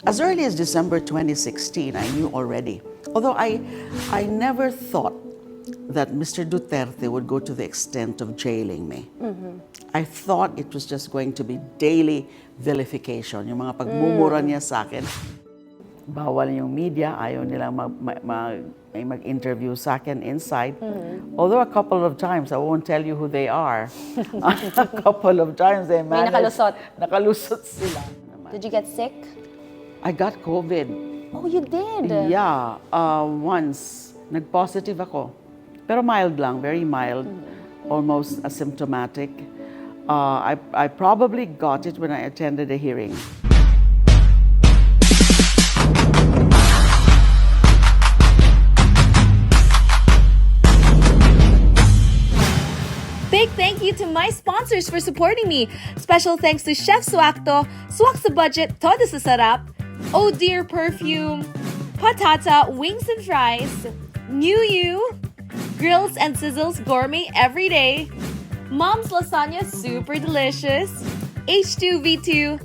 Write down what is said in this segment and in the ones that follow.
As early as December 2016, I knew already. Although I never thought that Mr. Duterte would go to the extent of jailing me. I thought it was just going to be daily vilification. Yung mga pagmumura niya sa akin. Bawal yung media, ayaw nilang mag-interview sa akin inside. Although a couple of times, I won't tell you who they are. A couple of times they managed. May nakalusot. Nakalusot sila. Did you get sick? I got COVID. Oh, you did? Yeah, once. Nag-positive ako. Pero mild lang, very mild. Almost asymptomatic. I probably got it when I attended a hearing. Big thank you to my sponsors for supporting me. Special thanks to Chef Swakto, Swak sa Budget, Todo sa Sarap, Oh Dear Perfume, Patata, Wings and Fries, New You, Grills and Sizzles Gourmet Every Day, Mom's Lasagna Super Delicious, H2V2,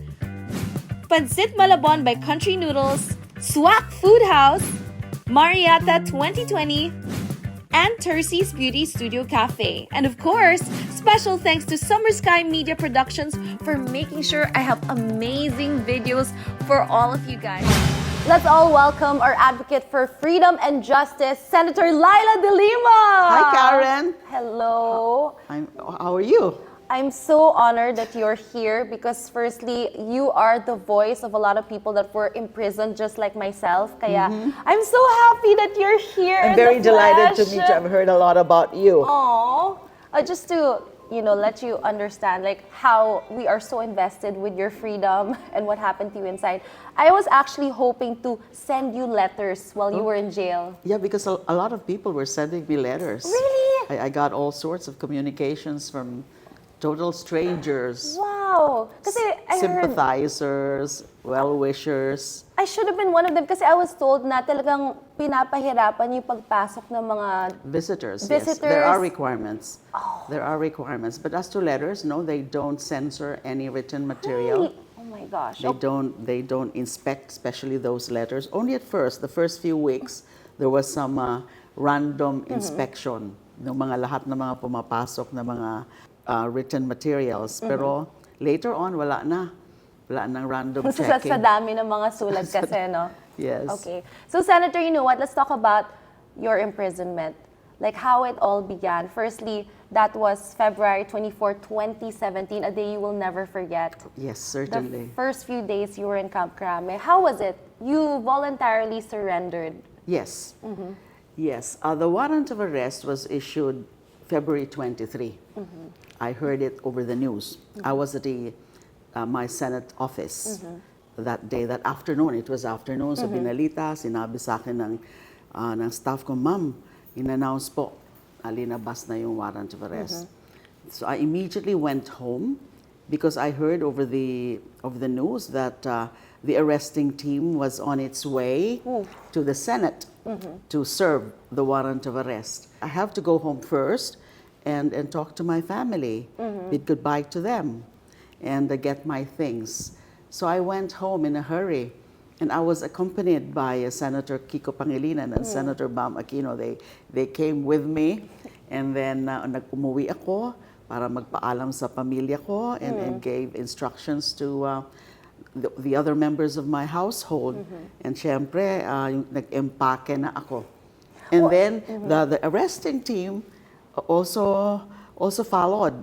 Pancit Malabon by Country Noodles, Swak Food House, Mariata 2020, and Tercy's Beauty Studio Cafe. And of course, special thanks to Summer Sky Media Productions for making sure I have amazing videos for all of you guys. Let's all welcome our advocate for freedom and justice, Senator Leila Delima. Hi, Karen. Hello. How are you? I'm so honored that you're here because firstly, you are the voice of a lot of people that were imprisoned just like myself. Kaya I'm so happy that you're here. I'm very delighted to meet you. I've heard a lot about you. Aww. Just to, let you understand like how we are so invested with your freedom and what happened to you inside. I was actually hoping to send you letters while you were in jail. Yeah, because a lot of people were sending me letters. Really? I got all sorts of communications from total strangers. Wow. Kasi I heard, Sympathizers, well-wishers. I should have been one of them kasi I was told na talagang pinapahirapan yung pagpasok ng mga Visitors, Visitors. yes. There are requirements. There are requirements. But as to letters, no, they don't censor any written material. Really? Oh my gosh. They don't inspect, especially those letters. Only at first, the first few weeks, there was some random inspection ng mga lahat ng mga pumapasok na mga written materials. Pero later on, wala na. Wala nang random checking. Sa dami ng mga sulat kasi, no? Yes. Okay. So, Senator, you know what? Let's talk about your imprisonment. Like how it all began. Firstly, that was February 24, 2017, a day you will never forget. Yes, certainly. The first few days you were in Camp Crame. How was it? You voluntarily surrendered. Yes. Yes. The warrant of arrest was issued February 23. I heard it over the news. I was at my Senate office that day, that afternoon. It was afternoon. So binalita, sinabi sa akin ng staff ko, Ma'am, in-announce po, linabas na yung warrant of arrest. So I immediately went home because I heard over the news that the arresting team was on its way to the Senate to serve the warrant of arrest. I have to go home first and talk to my family, bid goodbye to them, and get my things. So I went home in a hurry, and I was accompanied by Senator Kiko Pangilinan and Senator Bam Aquino. They came with me, and then nag-umuwi ako para magpaalam sa pamilya ko and gave instructions to the other members of my household. And syempre, nag-empake na ako. And then the arresting team also followed,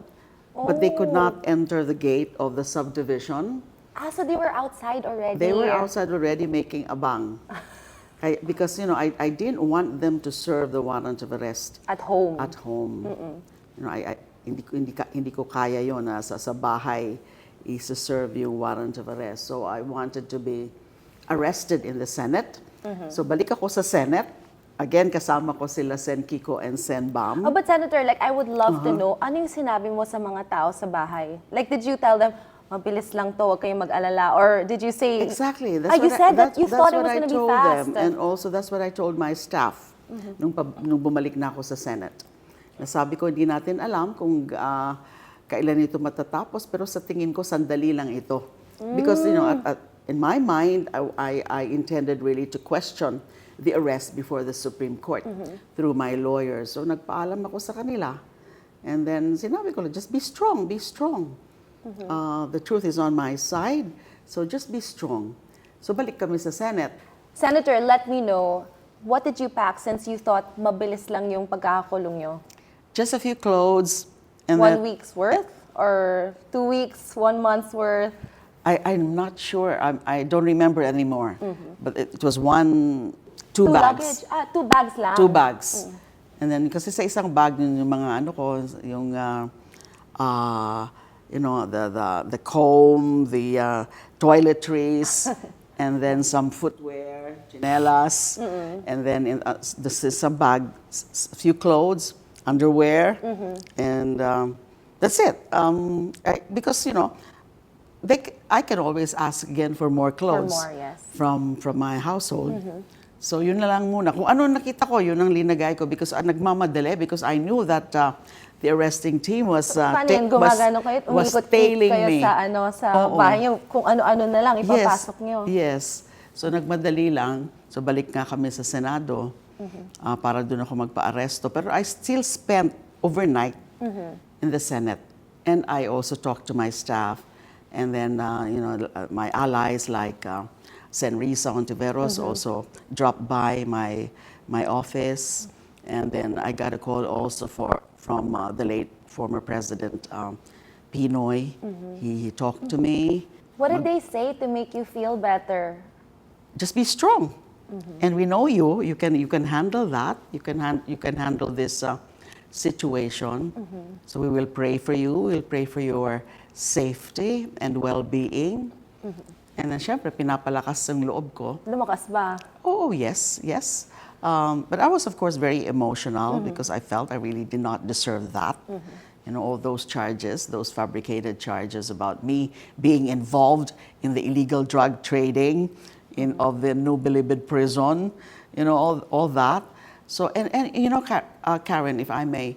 but they could not enter the gate of the subdivision. So they were outside already? They were outside already making abang. Because, I didn't want them to serve the warrant of arrest. At home? At home. Hindi ko kaya yun sa bahay i-serve yung warrant of arrest. So I wanted to be arrested in the Senate. So balik ako sa Senate. Again, kasama ko sila Sen Kiko and Sen Bam. But Senator, like I would love to know, ano yung sinabi mo sa mga tao sa bahay? Like, did you tell them, mabilis lang to, huwag kayong mag-alala? Or did you say... Exactly. You said that you thought it was going to be fast. And also, that's what I told my staff nung bumalik na ako sa Senate. Nasabi ko, hindi natin alam kung kailan ito matatapos, pero sa tingin ko, sandali lang ito. Because, in my mind, I intended really to question the arrest before the Supreme Court through my lawyers. So nagpaalam ako sa kanila. And then sinabi ko, just be strong, be strong. The truth is on my side, so just be strong. So balik kami sa Senate. Senator, let me know, what did you pack since you thought mabilis lang yung pagkakakulong nyo? Just a few clothes. And 1 week's worth? Or 2 weeks, 1 month's worth? I'm not sure. I don't remember anymore. But it was two Two bags. luggage? 2 bags lang? 2 bags. And then, kasi sa isang bag, yung mga ano ko, yung, you know, the comb, the toiletries, and then some footwear, chinelas, and then this is some bag, a few clothes, underwear, and that's it. Because, you know, I can always ask again for more clothes For more, yes. from my household. So yun na lang muna. Kung ano nakita ko, yun ang linagay ko because nagmamadali because I knew that the arresting team was Paano yun? Gumagano kayo? was Umikot tailing kayo me. sa bahay nyo? Kung ano-ano na lang, ipapasok nyo? Yes. So nagmadali lang. So balik nga kami sa Senado para doon ako magpa-aresto. Pero I still spent overnight in the Senate. And I also talked to my staff. And then, you know, my allies like Sen. Risa Ontiveros also dropped by my office. And then I got a call also from the late former President Pinoy. He talked to me. What did they say to make you feel better? Just be strong. And we know you. You can handle that. You can handle this situation. So we will pray for you. We'll pray for your safety and well-being. And then, syempre, pinapalakas ang loob ko. Lumakas ba? Oh, yes, yes. But I was, of course, very emotional because I felt I really did not deserve that. You know, all those charges, those fabricated charges about me being involved in the illegal drug trading of the New Bilibid prison, you know, all that. So, and you know, Karen, if I may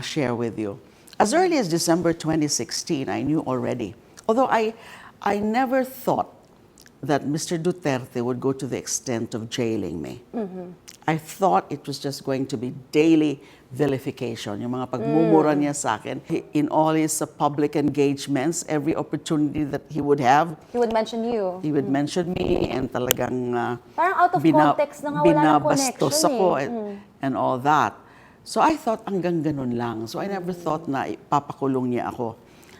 share with you, as early as December 2016, I knew already, although I never thought that Mr. Duterte would go to the extent of jailing me. I thought it was just going to be daily vilification, yung mga pagmumura niya sa akin. In all his public engagements, every opportunity that he would have, He would mention you. he would mention me and talagang Parang out of context na nga, wala na binabastos connection ako eh. and all that. So I thought hanggang ganun lang. So I never thought na ipapakulong niya ako.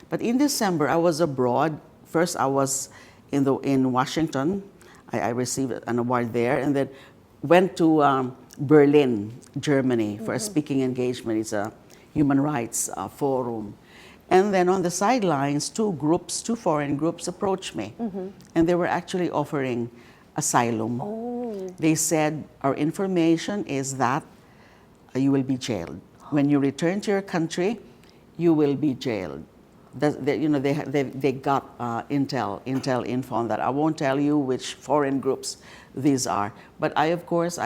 But in December, I was abroad. First, I was in Washington. I received an award there, and then went to Berlin, Germany, for a speaking engagement. It's a human rights forum. And then on the sidelines, two foreign groups approached me. And they were actually offering asylum. They said, our information is that you will be jailed. When you return to your country, you will be jailed. You know, they got intel info on that. I won't tell you which foreign groups these are, but I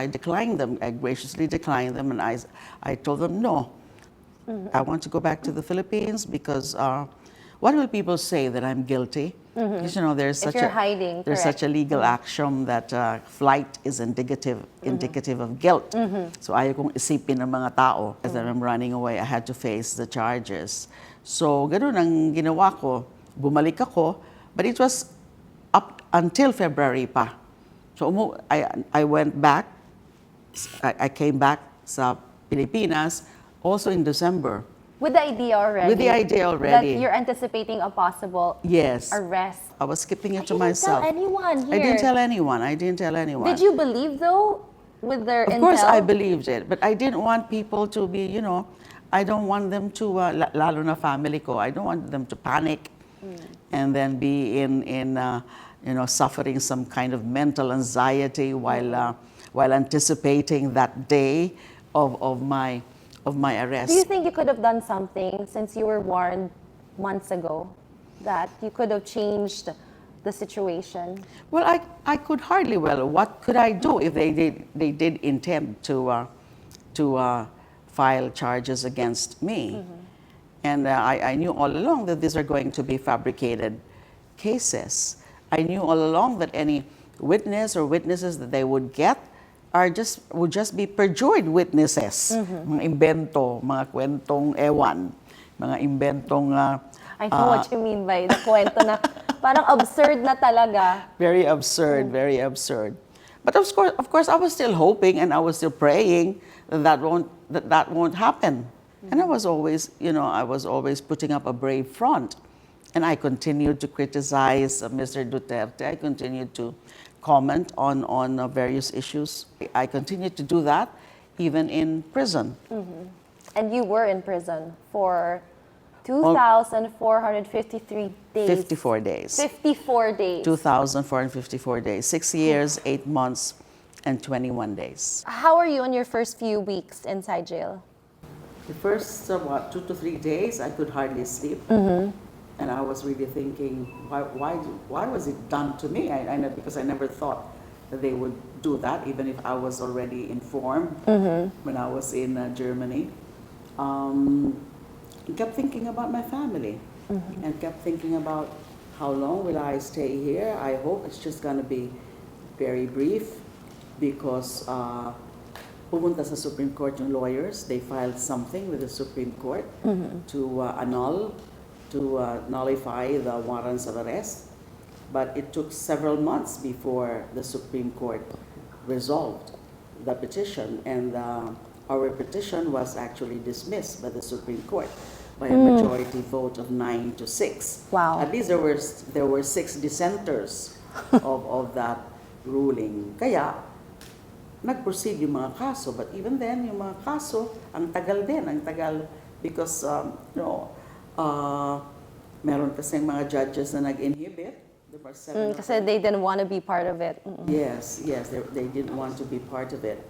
declined them. I graciously declined them, and I told them no. I want to go back to the Philippines because what will people say that I'm guilty? Because you know there's If you're hiding, there's correct. such a legal action that flight is indicative of guilt. So ayaw kong isipin ng mga tao. As I'm running away, I had to face the charges. So ganun ang ginawa ko. Bumalik ako, but it was up until February pa. So I went back. I came back sa Pilipinas also in December. With the idea already. With the idea already. That you're anticipating a possible Yes. arrest. I was keeping it to You didn't myself. tell anyone here. I didn't tell anyone. Did you believe though with their Of intel? course, I believed it, but I didn't want people to be, you know, I don't want them to, lalo na family ko, I don't want them to panic and then be in you know, suffering some kind of mental anxiety while anticipating that day of my arrest. Do you think you could have done something since you were warned months ago that you could have changed the situation? Well, I could hardly. Well, what could I do if they did intend to file charges against me? And I knew all along that these are going to be fabricated cases. I knew all along that any witness or witnesses that they would get would just be perjured witnesses. Mga imbento, mga kwentong ewan, mga inventong I know what you mean by the kwento na parang absurd na talaga. very absurd, very absurd. But of course, I was still hoping and I was still praying that won't happen. And I was always, I was always putting up a brave front. And I continued to criticize Mr. Duterte. I continued to comment on various issues. I continued to do that even in prison. And you were in prison for 2,453 days. 54 days. 54 days. 2,454 days. 6 years, 8 months, and 21 days. How are you in your first few weeks inside jail? The first, 2 to 3 days, I could hardly sleep. And I was really thinking, why was it done to me? I know, because I never thought that they would do that, even if I was already informed when I was in Germany. I kept thinking about my family and kept thinking about how long will I stay here. I hope it's just going to be very brief because pumunta sa Supreme Court yung lawyers. They filed something with the Supreme Court to nullify the warrants of arrest. But it took several months before the Supreme Court resolved the petition, and our petition was actually dismissed by the Supreme Court by a majority vote of 9 to 6. Wow. At least there were 6 dissenters of that ruling. Kaya nag-proceed yung mga kaso, but even then yung mga kaso ang tagal because meron kasing mga judges na nag-inhibit. There were 7 Kasi they didn't want to be part of it. Yes, they didn't want to be part of it.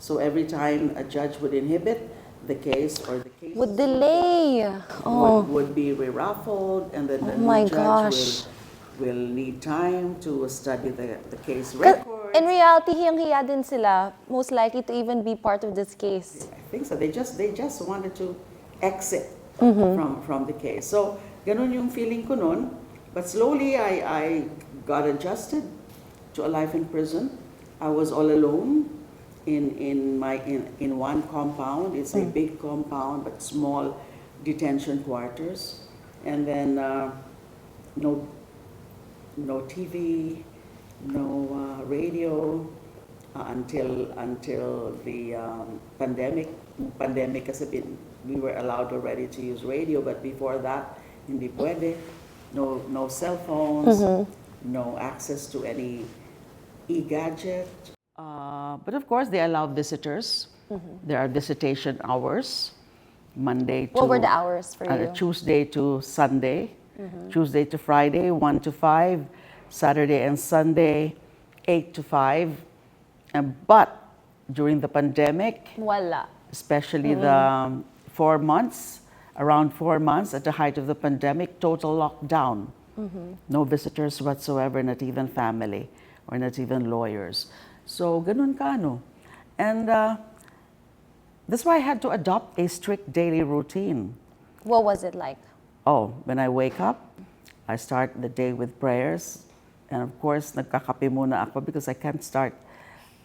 So every time a judge would inhibit the case or the case Would delay. would be re-raffled, and then the my new judge gosh. will need time to study the case records. In reality, hiyang-hiya din sila, most likely to even be part of this case. I think so. They just wanted to exit from the case. So ganun yung feeling ko nun. But slowly I got adjusted to a life in prison. I was all alone in one compound. It's a big compound but small detention quarters, and then no TV, no radio until the pandemic. Pandemic kasi we were allowed already to use radio, but before that hindi pwede. No cell phones, no access to any e-gadget. But of course, they allow visitors. There are visitation hours, Monday to... What were the hours for you? Tuesday to Sunday, Tuesday to Friday, 1 to 5, Saturday and Sunday, 8 to 5. But during the pandemic, Wala. especially the 4 months, around 4 months at the height of the pandemic, total lockdown. No visitors whatsoever, not even family or not even lawyers. So, ganun ka, no? And that's why I had to adopt a strict daily routine. What was it like? Oh, when I wake up, I start the day with prayers. And of course, nagkakape muna ako because I can't start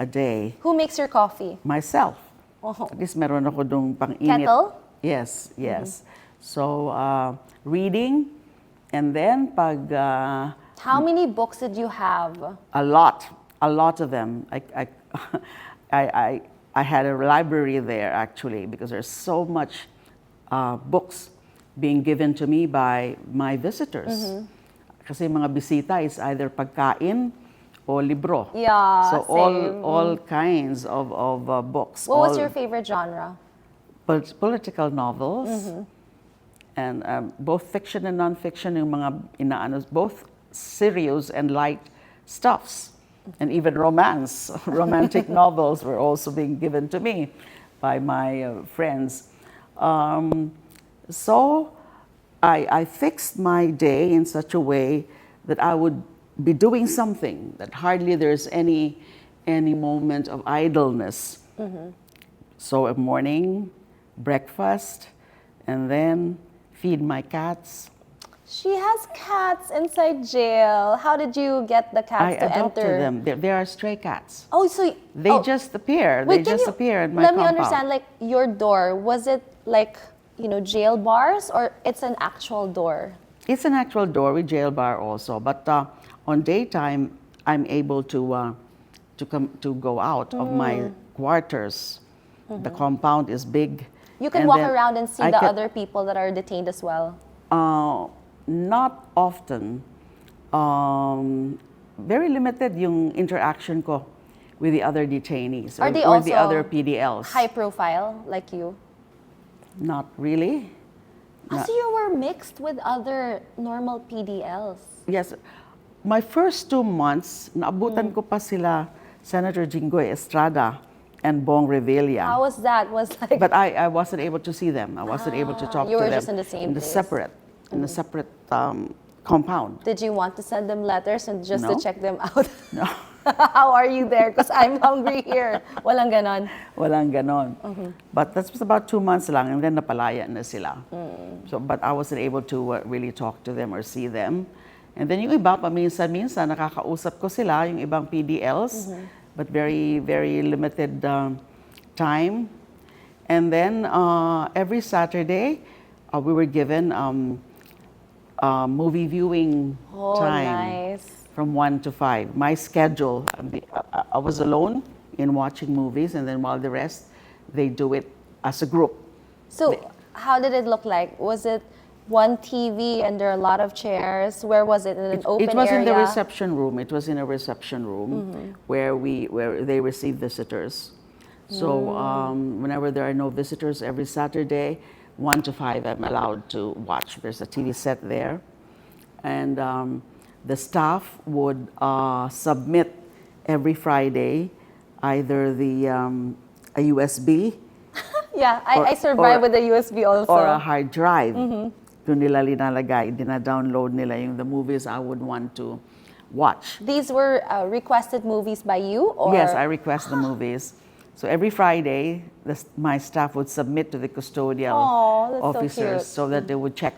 a day Who makes your coffee? myself. Oh. At least meron ako dung pang-init. Kettle? Yes. So, reading, and then pag... How many books did you have? a lot of them. I had a library there actually because there's so much books being given to me by my visitors. Kasi mga bisita is either pagkain o libro. Yeah, so same. all kinds of books. What was your favorite genre? Political novels, and both fiction and non-fiction, yung mga inaanos, both serious and light stuffs, and even romance. Romantic novels were also being given to me by my friends. So I fixed my day in such a way that I would be doing something, that hardly there's any moment of idleness. So a morning, breakfast, and then feed my cats, She has cats inside jail. How did you get the cats I to adopted enter? them. They are stray cats. Oh, so They oh, just appear. wait, They can just you- appear in my Let me compound. understand, like your door, was it like, jail bars or it's an actual door? It's an actual door with jail bar also, but on daytime I'm able to go out of my quarters. The compound is big. You can and walk then around and see I the can- other people that are detained as well. Not often. Very limited yung interaction ko with the other detainees Are they or the also other PDLs. high profile like you? Not really. So you were mixed with other normal PDLs. Yes. My first 2 months, naabutan ko pa sila Senator Jinggoy Estrada and Bong Revilla. How was that? Was like But I wasn't able to see them. I wasn't able to talk you to were them just in the same place. in a separate compound. Did you want to send them letters and just to No. check them out? No, How are you there? Because I'm hungry here. Walang ganon. walang ganon. But that was about 2 months lang, and then napalaya na sila. So, but I wasn't able to really talk to them or see them. And then yung iba, paminsan-minsan, nakakausap ko sila, yung ibang PDLs, but very, very limited time. And then every Saturday, we were given movie viewing time. Nice. From 1 to 5. My schedule, I was alone in watching movies, and then while the rest, they do it as a group. So how did it look like? Was it one TV and there are a lot of chairs? Where was it? In an open It was area? in the reception room. It was in a reception room where they receive visitors. So whenever there are no visitors, every Saturday, 1 to 5, I'm allowed to watch. There's a TV set there, and the staff would submit every Friday either a USB Yeah, I Or- survived or- with the USB also. or a hard drive. Doon nila linalagay, dina-download nila the movies I would want to watch. These were requested movies by you? Or? Yes, I request the movies. So every Friday, my staff would submit to the custodial Aw, that's so officers cute. so that they would check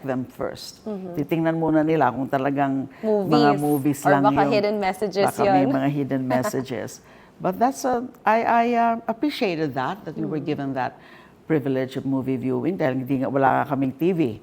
them first. Titingnan muna nila kung talagang mga movies Or lang baka yung... hidden messages baka may yun. mga hidden messages. But I appreciated that we were given that privilege of movie viewing dahil wala nga kaming TV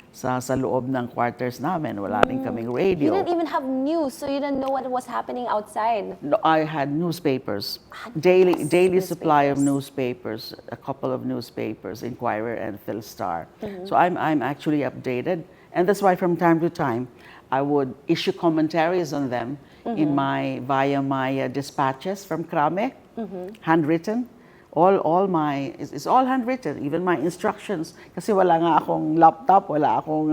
sa loob ng quarters namin. Wala rin kaming You radio. didn't even have news, so you didn't know what was happening outside. No, I had newspapers, daily supply of newspapers, a couple of newspapers, Inquirer and Philstar. So I'm actually updated, and that's why from time to time I would issue commentaries on them via my dispatches from Krame, handwritten. It's all handwritten, even my instructions. Kasi wala nga akong laptop, wala akong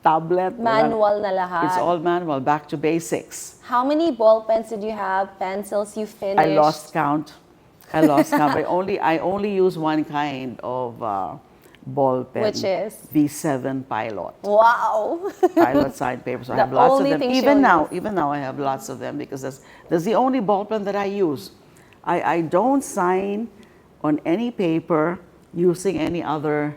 tablet. Manual na lahat. It's all manual, back to basics. How many ball pens did you have? Pencils you finished? I lost count. I only use one kind of ball pen. Which is? V7 Pilot. Wow! Pilot side papers. I The have lots of only them. thing Even she'll now I have lots of them because that's the only ball pen that I use. I don't sign on any paper using any other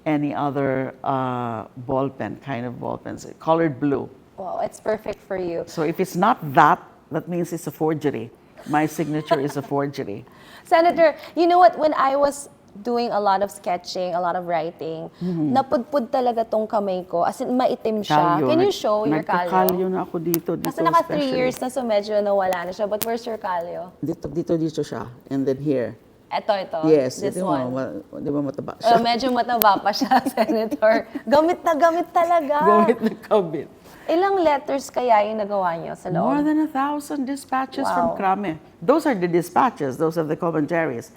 ball pen, kind of ball pens, colored blue. Wow, it's perfect for you. So if it's not that means it's a forgery. My signature is a forgery. Senator, you know what? When I was doing a lot of sketching, a lot of writing, napudpud talaga tong kamay ko. As in, maitim siya. Kalyo. Can you show your kalyo? Nagkakalyo na ako dito Kasi naka 3 especially. years na, so medyo nawala na siya. But where's your kalyo? Dito siya. And then here. Ito. Yes. This ito one. Di ba mataba siya? Medyo mataba pa siya, Senator. Gamit na gamit talaga. Gamit na kabit. Ilang letters kaya yung nagawa niyo sa loob? More than 1,000 dispatches Wow. from Krame. Those are the dispatches. Those are the commentaries.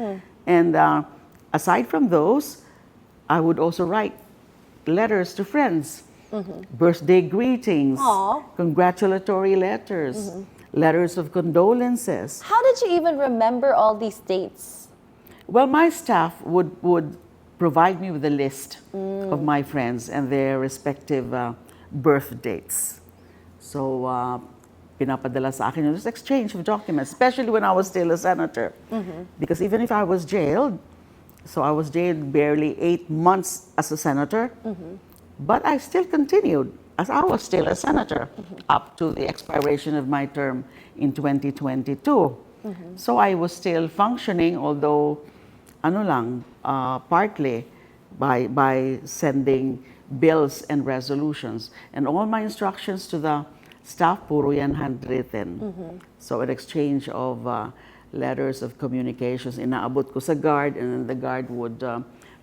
And aside from those, I would also write letters to friends, birthday greetings, Aw. congratulatory letters, letters of condolences. How did you even remember all these dates? Well, my staff would provide me with a list of my friends and their respective birth dates. So, pinapadala sa akin yung exchange of documents, especially when I was still a senator. Because even if I was jailed, so I was jailed barely 8 months as a senator, But I still continued, as I was still a senator, up to the expiration of my term in 2022. So I was still functioning, although partly by sending bills and resolutions. And all my instructions to the staff, puro yan handwritten. So an exchange of letters of communications, inaabot ko sa guard, and then the guard would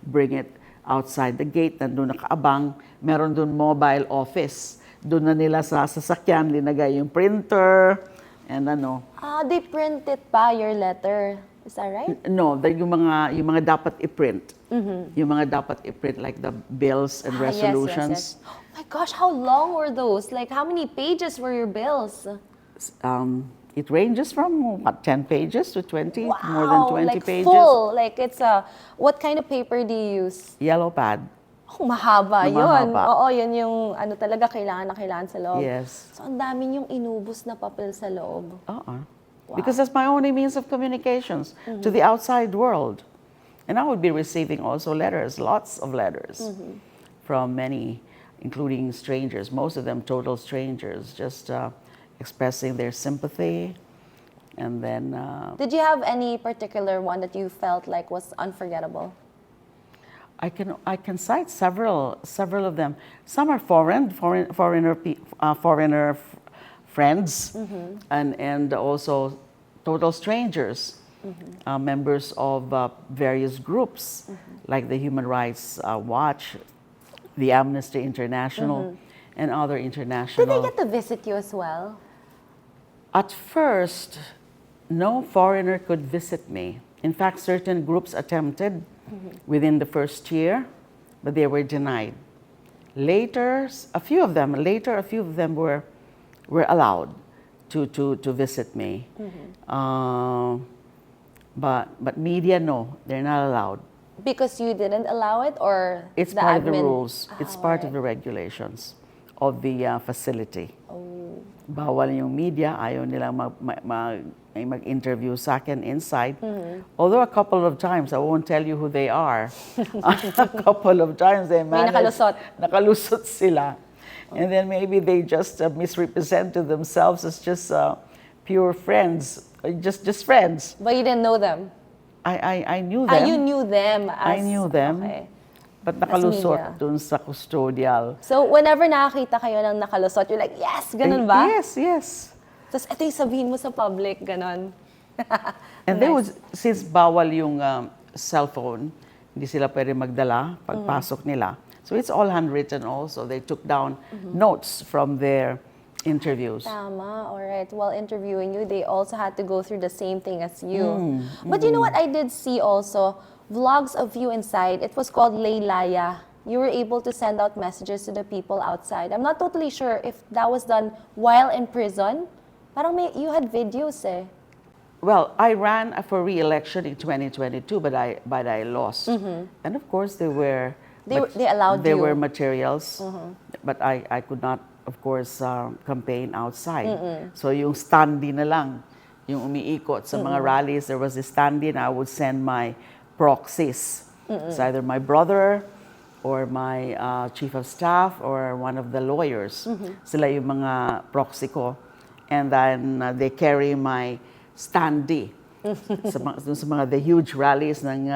bring it outside the gate. Nandun nakaabang, meron dun mobile office. Doon na nila sa sasakyan, linagay yung printer, and They printed pa your letter. Is that right? No, yung mga dapat i-print. Yung mga dapat i-print, like the bills and resolutions. Yes. Oh my gosh, how long were those? Like, how many pages were your bills? It ranges from 10 pages to 20, Wow, more than 20 like pages. full. Like, it's what kind of paper do you use? Yellow pad. Oh, mahaba yun. Mahaba. Oo, yun yung talaga kailangan na kailangan sa loob. Yes. So, ang dami yung inubos na papel sa loob. Wow. Because that's my only means of communications to the outside world. And I would be receiving also letters, lots of letters from many, including strangers, most of them total strangers, just expressing their sympathy. And then... Did you have any particular one that you felt like was unforgettable? I can cite several of them. Some are foreigner friends, and also total strangers, members of various groups, like the Human Rights Watch, the Amnesty International, and other international. Did they get to visit you as well? At first, no foreigner could visit me. In fact, certain groups attempted within the first year, but they were denied. Later, a few of them were allowed to visit me. But media, no, they're not allowed. Because you didn't allow it, or It's the part of admin? the rules. It's part of the regulations of the facility. Bawal yung media, ayaw nilang mag-interview sa akin inside. Although a couple of times, I won't tell you who they are. A couple of times they managed. Nakalusot sila. And then maybe they just misrepresented themselves as just pure friends, just friends. But you didn't know them? I knew them. You knew them as... I knew them. Okay. But nakalusot dun sa custodial. So, whenever nakakita kayo ng nakalusot, you're like, yes, ganun ba? Yes. Tapos, ito yung sabihin mo sa public, ganun. And they would, since bawal yung cellphone, hindi sila pwede magdala pagpasok nila. So it's all handwritten also. They took down notes from their interviews. Tama, alright. While interviewing you, they also had to go through the same thing as you. But you know what I did see also? Vlogs of you inside. It was called Leilaya. You were able to send out messages to the people outside. I'm not totally sure if that was done while in prison. Parang you had videos eh. Well, I ran for re-election in 2022, but I lost. And of course, they allowed you. There were materials, but I could not, of course, campaign outside. So yung standee na lang, yung umiikot sa mga rallies, there was a standee, and I would send my proxies. It's either my brother or my chief of staff or one of the lawyers. Sila yung mga proxy ko. And then they carry my standee sa mga the huge rallies ng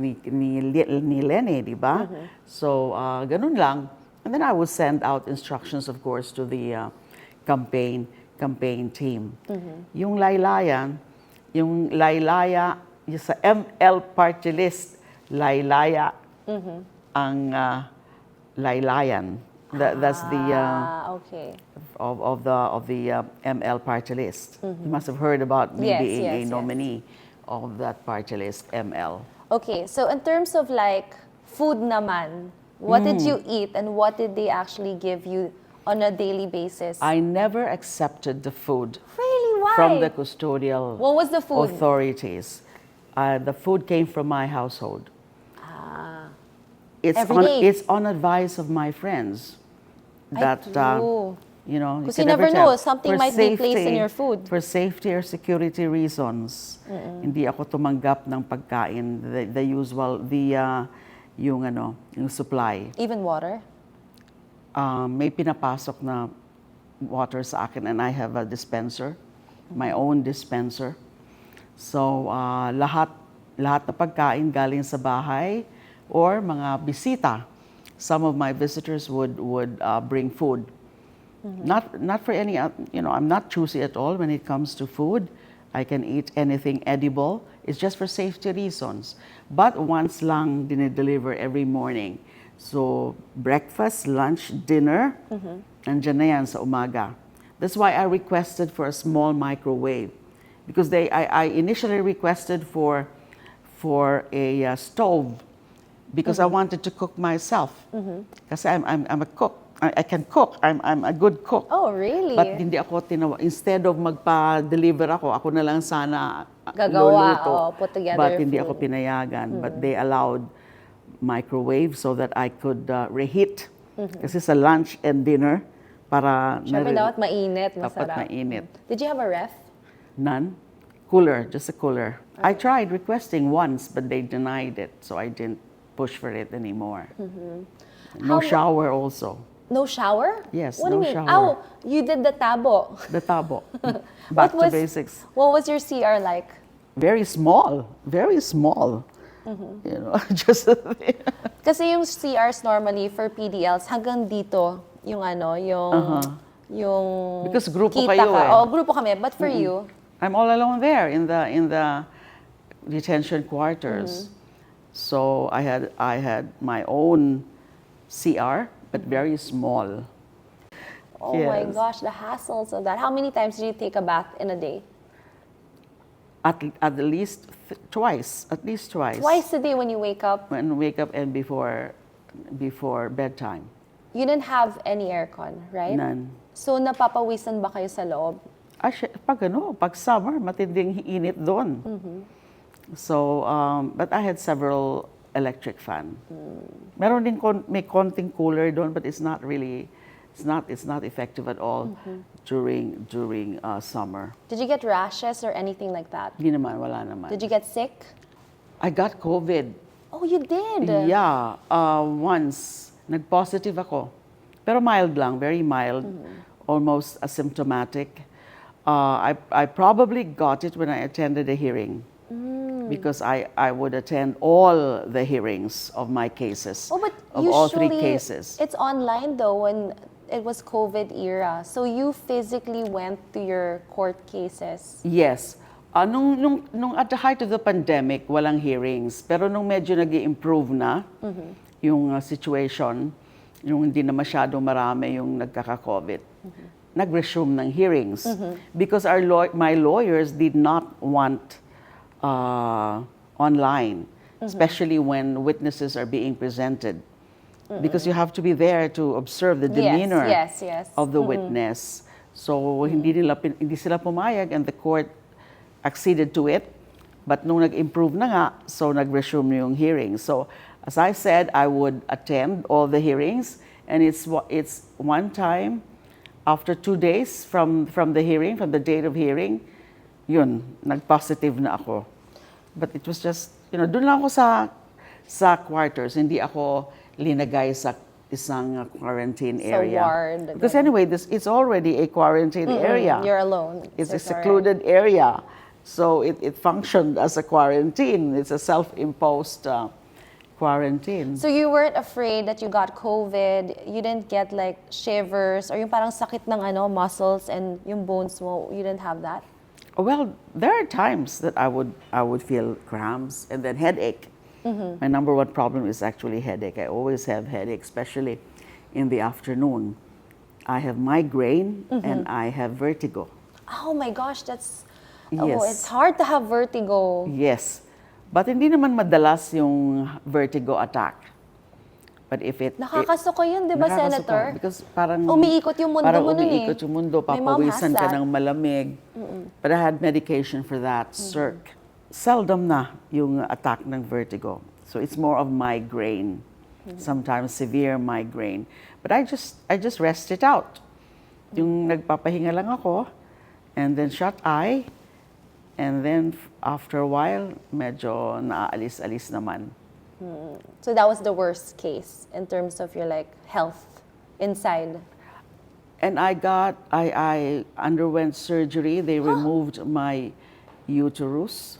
ni Lenny, di ba? So, ganun lang. And then I would send out instructions, of course, to the campaign team. Yung Laylaya, yung sa ML party list, Laylaya ang Laylayan. That's the okay. of the ML party list. You must have heard about me being a nominee of that party list, ML. Okay, so in terms of like food naman, what did you eat and what did they actually give you on a daily basis? I never accepted the food. Really? Why? From the custodial What was the food? authorities. The food came from my household. Every day? It's on advice of my friends. That true. Because you never know, something might be placed in your food. For safety or security reasons, hindi ako tumanggap ng pagkain, the usual, yung supply. Even water? may pinapasok na water sa akin, and I have a dispenser, my own dispenser. So, lahat na pagkain galing sa bahay or mga bisita. Some of my visitors would bring food. Not for any, I'm not choosy at all when it comes to food. I can eat anything edible. It's just for safety reasons. But once lang dinideliver every morning. So, breakfast, lunch, dinner, andyan na yan sa umaga. That's why I requested for a small microwave. Because I initially requested for a stove because I wanted to cook myself. Kasi I'm a cook. I can cook. I'm a good cook. Oh, really? But hindi ako instead of magpa-deliver ako na lang sana Gagawa, luluto. put together But hindi food. ako pinayagan. But they allowed microwave so that I could reheat. Kasi sa lunch and dinner, para Siyempre dapat mainit, dapat masarap. mainit. Did you have a ref? None. Cooler, just a cooler. I tried requesting once, but they denied it, so I didn't push for it anymore. No shower also. No shower? Yes, What no do you mean? shower. Oh, you did the tabo. The tabo. Back to basics. What was your CR like? Very small, very small. Just Kasi yung CRs normally for PDLs hanggang dito yung yung Because grupo kita kayo ka. eh. Oh, grupo kami. But for you, I'm all alone there in the detention quarters. So I had my own CR, but very small. oh my Yes. gosh, the hassles of that. How many times did you take a bath in a day? At least twice. At least twice. Twice a day when you wake up. When wake up and before bedtime. You didn't have any aircon, right? None. So napapawisan ba kayo sa loob? Pag summer, matinding init doon. So, but I had several electric fan. Meron din may konting cooler doon, but it's not effective at all during summer. Did you get rashes or anything like that? Hindi naman, wala naman. Did you get sick? I got COVID. Oh, you did? Yeah, once. Nag-positive ako. Pero mild lang, very mild. Almost asymptomatic. I probably got it when I attended a hearing. Because I would attend all the hearings of my cases. Oh, but of all three usually cases. it's online though when it was COVID era. So you physically went to your court cases. Yes. Nung at the height of the pandemic, walang hearings. Pero nung medyo nag-i-improve na yung situation, yung hindi na masyado marami yung nagkaka-COVID, nag-resume ng hearings. Because my lawyers did not want online, especially when witnesses are being presented. Because you have to be there to observe the demeanor Yes. of the witness. So hindi sila pumayag, and the court acceded to it. But nung nag-improve na nga, so nag-resume yung hearing. So as I said, I would attend all the hearings, and it's one time after 2 days from the hearing, from the date of hearing, yun, nag-positive na ako. But it was just, doon lang ako sa quarters, hindi ako linagay sa isang quarantine area. ward. Because anyway, it's already a quarantine area. You're alone. It's So a secluded area. So it functioned as a quarantine. It's a self-imposed quarantine. So you weren't afraid that you got COVID? You didn't get like shivers or yung parang sakit ng muscles and yung bones mo? You didn't have that? Well, there are times that I would feel cramps and then headache. My number one problem is actually headache. I always have headache, especially in the afternoon. I have migraine and I have vertigo. Oh my gosh, that's... Yes. Oh, it's hard to have vertigo. Yes. But hindi naman madalas yung vertigo attack. But if it... Nakakasuko yun, di ba, nakakasuka. Senator? Because parang... Umiikot yung mundo parang mo nun eh. umiikot yung mundo, My mom has papawisan ka that. ng malamig. But I had medication for that, CERC. Seldom na yung attack ng vertigo. So it's more of migraine. Sometimes severe migraine. But I just rest it out. Yung nagpapahinga lang ako, and then shut eye, and then after a while, medyo naaalis-alis naman. So that was the worst case in terms of your health. inside? And I underwent surgery. They removed my uterus.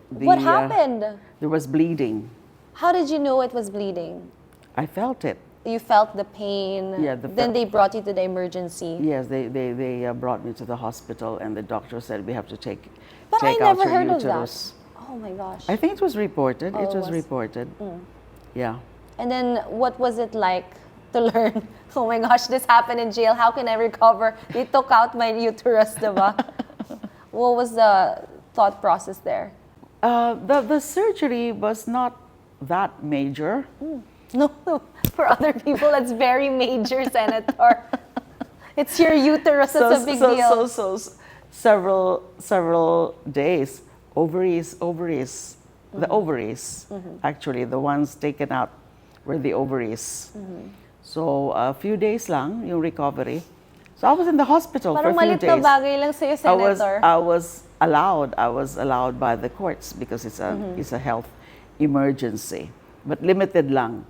What happened? There was bleeding. How did you know it was bleeding? I felt it. You felt the pain. Yeah, then they brought you to the emergency. Yes, they brought me to the hospital, and the doctor said we have to take But I take out never your heard uterus. of that. Oh my gosh. I think it was reported. Oh, it it was was? reported. Yeah. And then what was it like to learn, oh my gosh, this happened in jail, how can I recover? They took out my uterus, diba? What was the thought process there? The surgery was not that major. No, for other people, it's very major, Senator. It's your uterus, it's a big deal. So several days, ovaries, the ovaries, actually, the ones taken out were the ovaries. So a few days lang yung recovery. So I was in the hospital Parang for a few malit na days. bagay lang sa'yo, Senator. I was allowed by the courts because it's a health emergency, but limited lang.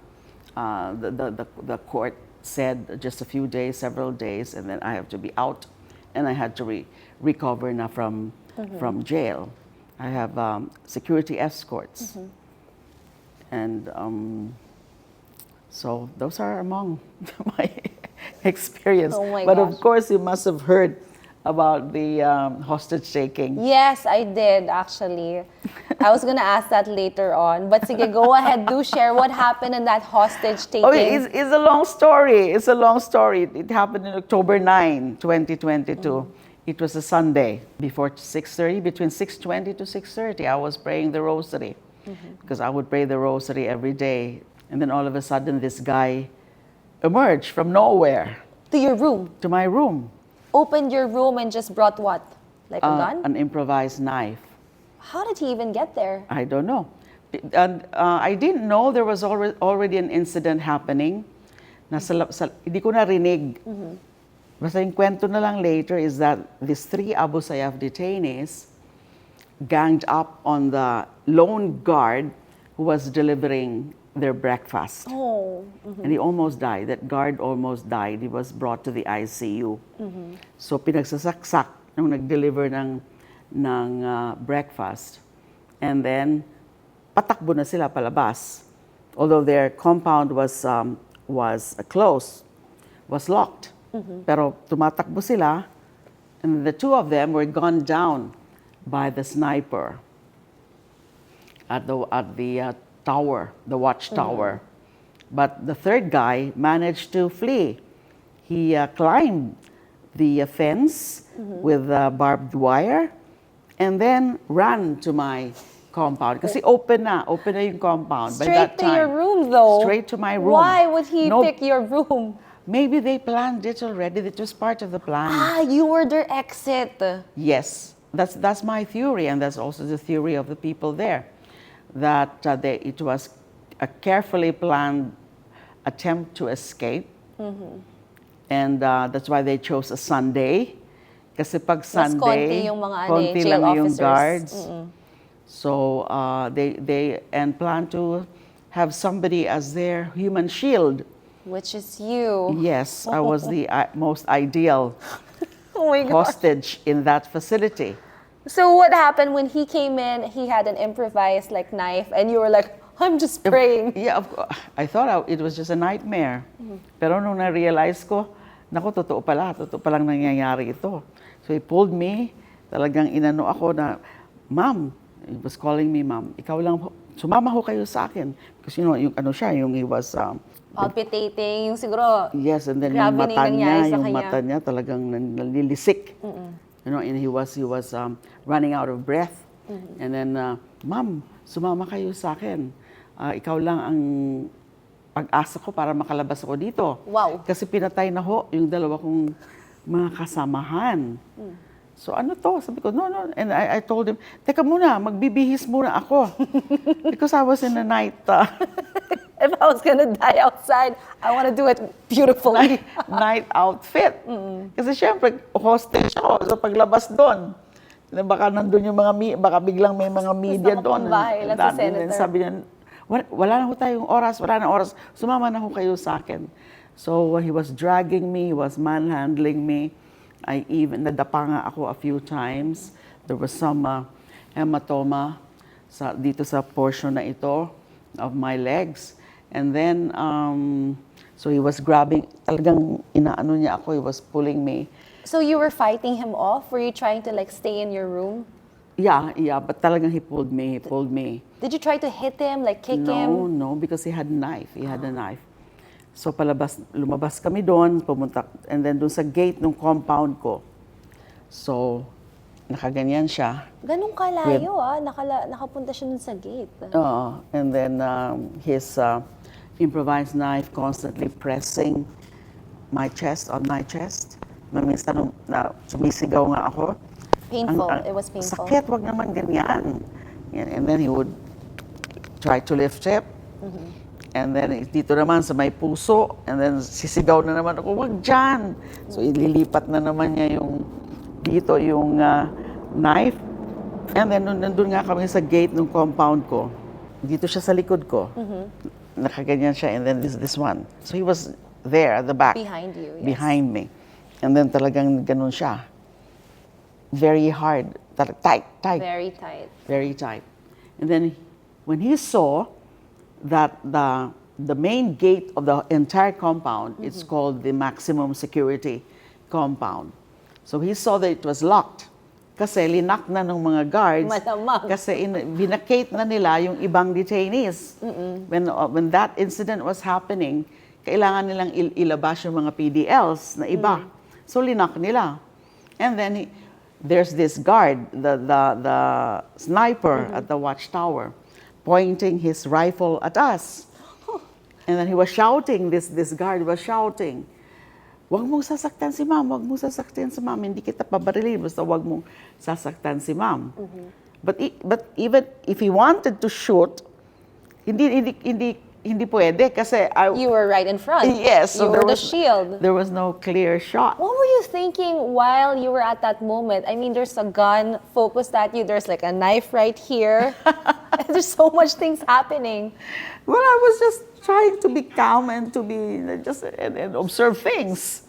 The court said just a few days, several days, and then I have to be out, and I had to recover na from jail. I have security escorts, and so those are among my experience. Oh my But gosh. of course, you must have heard about the hostage taking. Yes, I did actually. I was gonna ask that later on, but sige, go ahead, do share what happened in that hostage taking. Oh, it's a long story. It's a long story. It happened in October 9, 2022. It was a Sunday before 6:30, between 6:20 to 6:30. I was praying the rosary because I would pray the rosary every day. And then all of a sudden, this guy emerged from nowhere To your room. to my room. Opened your room and just brought what? Like a gun? An improvised knife. How did he even get there? I don't know. And I didn't know there was already an incident happening. Hindi ko narinig. Basta yung kwento na lang later is that these 3 Abu Sayyaf detainees ganged up on the lone guard who was delivering their breakfast. Oh. And he almost died. That guard almost died. He was brought to the ICU. So pinagsasaksak nung nag-deliver ng breakfast. And then patakbo na sila palabas. Although their compound was closed, was locked. Pero tumatakbo sila, and the 2 of them were gunned down by the sniper at the tower, the watchtower. But the 3rd guy managed to flee. He climbed the fence with barbed wire and then ran to my compound. Kasi open na yung compound by Straight that to time. your room though. Straight to my room. Why would he No, pick your room? Maybe they planned it already. It was part of the plan. Ah, you were their exit. Yes, that's my theory, and that's also the theory of the people there, that it was a carefully planned attempt to escape, and that's why they chose a Sunday. Kasi pag Mas Sunday, konti yung mga konti jail lang yung officers. guards. So they plan to have somebody as their human shield. Which is you. Yes, I was the most ideal Oh my gosh. hostage in that facility. So what happened when he came in, he had an improvised like knife and you were like, I'm just praying. Yeah, of course. I thought it was just a nightmare. Pero nung na-realize ko, naku, totoo palang nangyayari ito. So he pulled me, talagang inano ako na, Ma'am, he was calling me Ma'am, ikaw lang, sumama ho kayo sa akin. Kasi yung ano siya, yung he was... palpitating, yung siguro, yes, and then grabe yung na yung nangyari sa yung kanya. mata niya talagang nalilisik. You know, and he was running out of breath. And then, Ma'am, sumama kayo sa akin. Ikaw lang ang pag-asa ko para makalabas ako dito. Wow. Kasi pinatay na ho yung 2 kong mga kasamahan. So ano to? Sabi ko, no. And I told him, teka muna, magbibihis muna ako. Because I was in the night. If I was gonna die outside, I want to do it beautifully. night outfit. Kasi syempre, hostage ako sa paglabas doon. Baka nandun yung baka biglang may mga media doon. Bahay lang si Senator. Sabi niya, wala na ho tayong oras, sumama na ho kayo sa akin. So he was dragging me, he was manhandling me. I even, nadapa nga ako a few times. There was some hematoma dito sa portion na ito of my legs. And then, so he was grabbing, talagang inaano niya ako, he was pulling me. So you were fighting him off? Were you trying to like stay in your room? Yeah, but talagang he pulled me. Did you try to hit him, like kick him? No, because he had a knife. He had a knife. So lumabas kami doon, pumunta, and then doon sa gate ng compound ko. So, nakaganyan siya. Ganun kalayo nakapunta siya dun sa gate. And then his improvised knife constantly pressing my chest, on my chest. Minsan na sumisigaw nga ako. Painful. It was painful. Sakit, wag naman ganyan. And then he would try to lift it. And then dito naman sa may puso. And then sisigaw na naman ako, wag dyan. So ililipat na naman niya dito yung knife. And then nandun nga kami sa gate ng compound ko. Dito siya sa likod ko. Nakaganyan siya. And then this one. So he was there at the back. Behind you, yes. Behind me. And then talagang ganun siya. Very hard. Tight. Very tight. Very tight. And then when he saw that the main gate of the entire compound, it's called the maximum security compound. So he saw that it was locked. Kasi linak na ng mga guards. Malamang. Kasi binakate na nila yung ibang detainees. When that incident was happening, kailangan nilang ilabas yung mga PDLs na iba. So linak nila. And then there's this guard, the sniper at the watchtower, pointing his rifle at us. And then he was shouting, this guard was shouting, wag mong sasaktan si ma'am, wag mong sasaktan si ma'am, hindi kita pabarilin, basta wag mong sasaktan si ma'am. But even if he wanted to shoot, hindi pwede kasi You were right in front. Yes. So you were the shield. There was no clear shot. What were you thinking while you were at that moment? I mean, there's a gun focused at you. There's like a knife right here. There's so much things happening. Well, I was just trying to be calm and to be and observe things.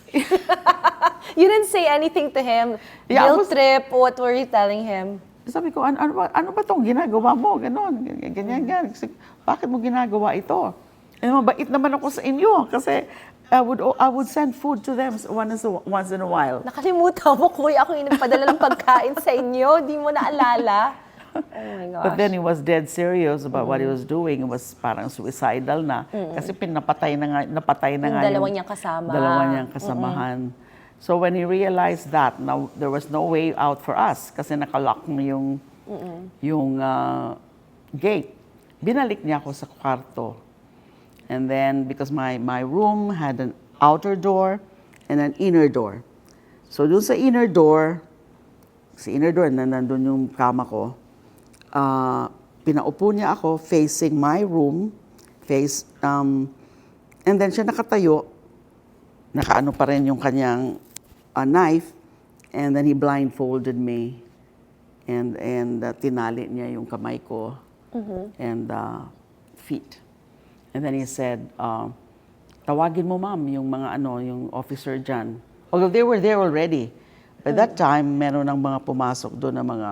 You didn't say anything to him. Yeah, Guilt trip. What were you telling him? Sabi ko, ano ba itong ginagawa mo? Ganon, ganyan. Bakit mo ginagawa ito? Mabait naman ako sa inyo kasi I would send food to them once in a while. Nakalimutan mo, kuya, ako yung nagpadala ng pagkain sa inyo. Di mo naalala. Oh my gosh. But then he was dead serious about what he was doing. It was parang suicidal na. Kasi napatay na nga yung dalawa niyang kasama. Dalawa niyang kasamahan. So when he realized that, now there was no way out for us kasi nakalock na yung gate. Binalik niya ako sa kwarto. And then because my room had an outer door and an inner door. So doon sa inner door na nandun yung kama ko, pinaupo niya ako facing my room, and then siya nakatayo, nakaano pa rin yung kanyang knife, and then he blindfolded me, and tinali niya yung kamay ko, and feet. And then he said, tawagin mo ma'am yung mga yung officer dyan. Although they were there already. By that time, meron ng mga pumasok doon ng mga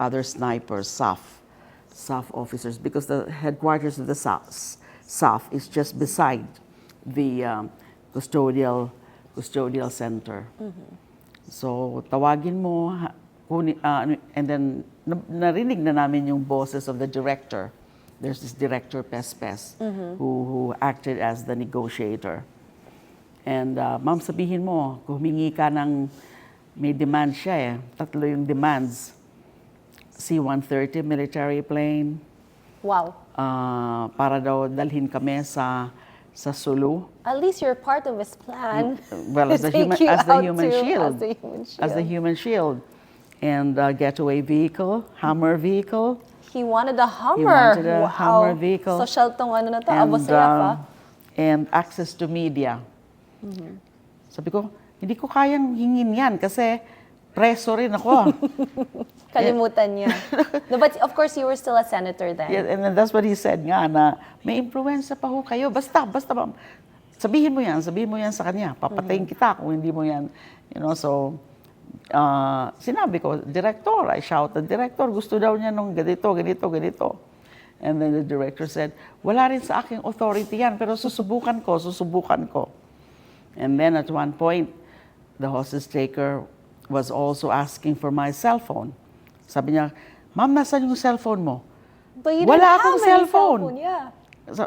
other snipers, SAF officers, because the headquarters of the SAF is just beside the custodial center. So tawagin mo, and then narinig na namin yung boses of the director. There's this director, Pespes, who acted as the negotiator. And ma'am, sabihin mo, kung humingi ka ng, may demand siya 3 yung demands. C-130 military plane. Wow. Para daw dalhin kami sa Sulu. At least you're part of his plan. Well, as the human shield. As the human shield. And getaway vehicle, Hummer vehicle. He wanted a Hummer. He wanted a Hummer vehicle. Social tong na to, abosaya pa. And access to media. Sabi ko, hindi ko kayang hingin yan kasi preso rin ako. Kalimutan niya. No, but of course, you were still a senator then. Yeah, and that's what he said nga na may influensya pa ho kayo. Basta ma'am. sabihin mo yan sa kanya, papatayin kita kung hindi mo yan, so, sinabi ko, Director, I shouted, Director, gusto daw niya nung ganito, ganito, ganito. And then the director said, wala rin sa aking authority yan, pero susubukan ko. And then at one point, the hostage taker was also asking for my cell phone. Sabi niya, Ma'am, nasan yung cellphone mo? But you Wala didn't akong have any cellphone. Yeah.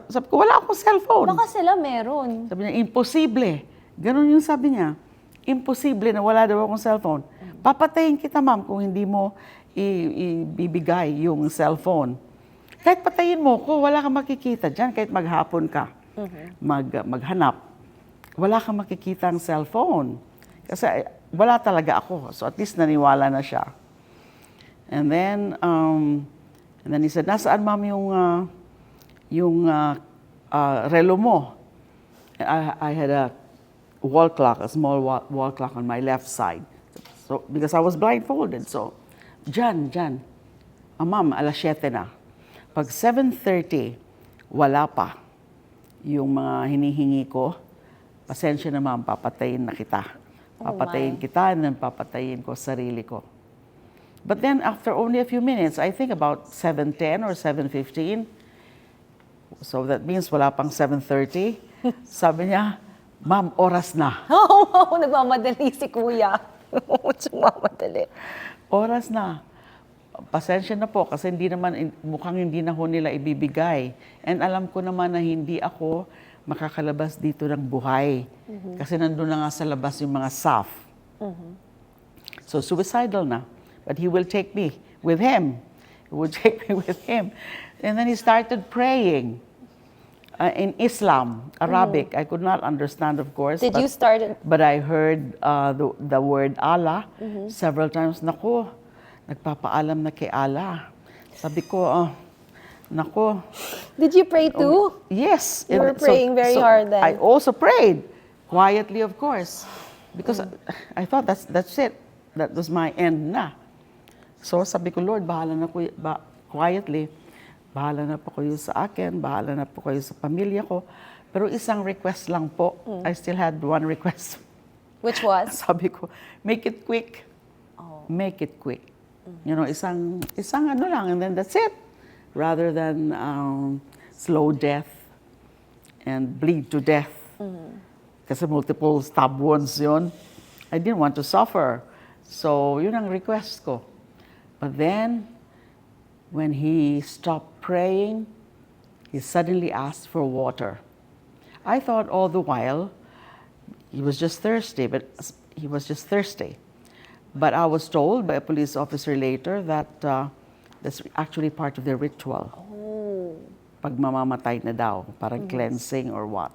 Sabi ko, wala akong cellphone. Baka sila meron. Sabi niya, imposible. Ganun yung sabi niya. Imposible na wala daw akong cellphone. Papatayin kita, ma'am, kung hindi mo ibibigay yung cellphone. Kahit patayin mo ko, wala kang makikita dyan. Kahit maghapon ka, maghanap, wala kang makikita ang cellphone. Kasi wala talaga ako. So at least naniwala na siya. And then he said, nasaan, ma'am, yung relo mo? I had a wall clock, a small wall clock on my left side. So, because I was blindfolded. So, dyan. Ma'am, alas 7 na. Pag 7:30, wala pa yung mga hinihingi ko, pasensya na, ma'am, papatayin na kita. Papatayin kita, and then papatayin ko sarili ko. But then, after only a few minutes, I think about 7:10 or 7:15, so that means wala pang 7:30, sabi niya, ma'am, oras na. Oo, nagmamadali si kuya. Nagmamadali. Oras na. Pasensya na po kasi mukhang hindi na ho nila ibibigay. And alam ko naman na hindi ako makakalabas dito ng buhay. Kasi nandun na nga sa labas yung mga staff. So suicidal na. But he will take me with him. He will take me with him. And then he started praying in Islam, Arabic. I could not understand, of course. Did you start it? But I heard the word Allah several times. Naku, nagpapaalam na kay Allah. Sabi ko, naku. Did you pray too? Yes. You were praying very hard then. I also prayed, quietly, of course. Because I thought that's it. That was my end na. So sabi ko, Lord, bahala na ko, quietly, bahala na po kayo sa akin, bahala na po kayo sa pamilya ko. Pero isang request lang po. I still had one request. Which was? Sabi ko, make it quick. Make it quick. Isang ano lang, and then that's it. Rather than slow death and bleed to death. Kasi multiple stab wounds yun. I didn't want to suffer. So, yun ang request ko. But then, when he stopped praying, he suddenly asked for water. I thought all the while he was just thirsty, but he was just thirsty. But I was told by a police officer later that that's actually part of their ritual. Pag mamamatay na daw, parang cleansing or what.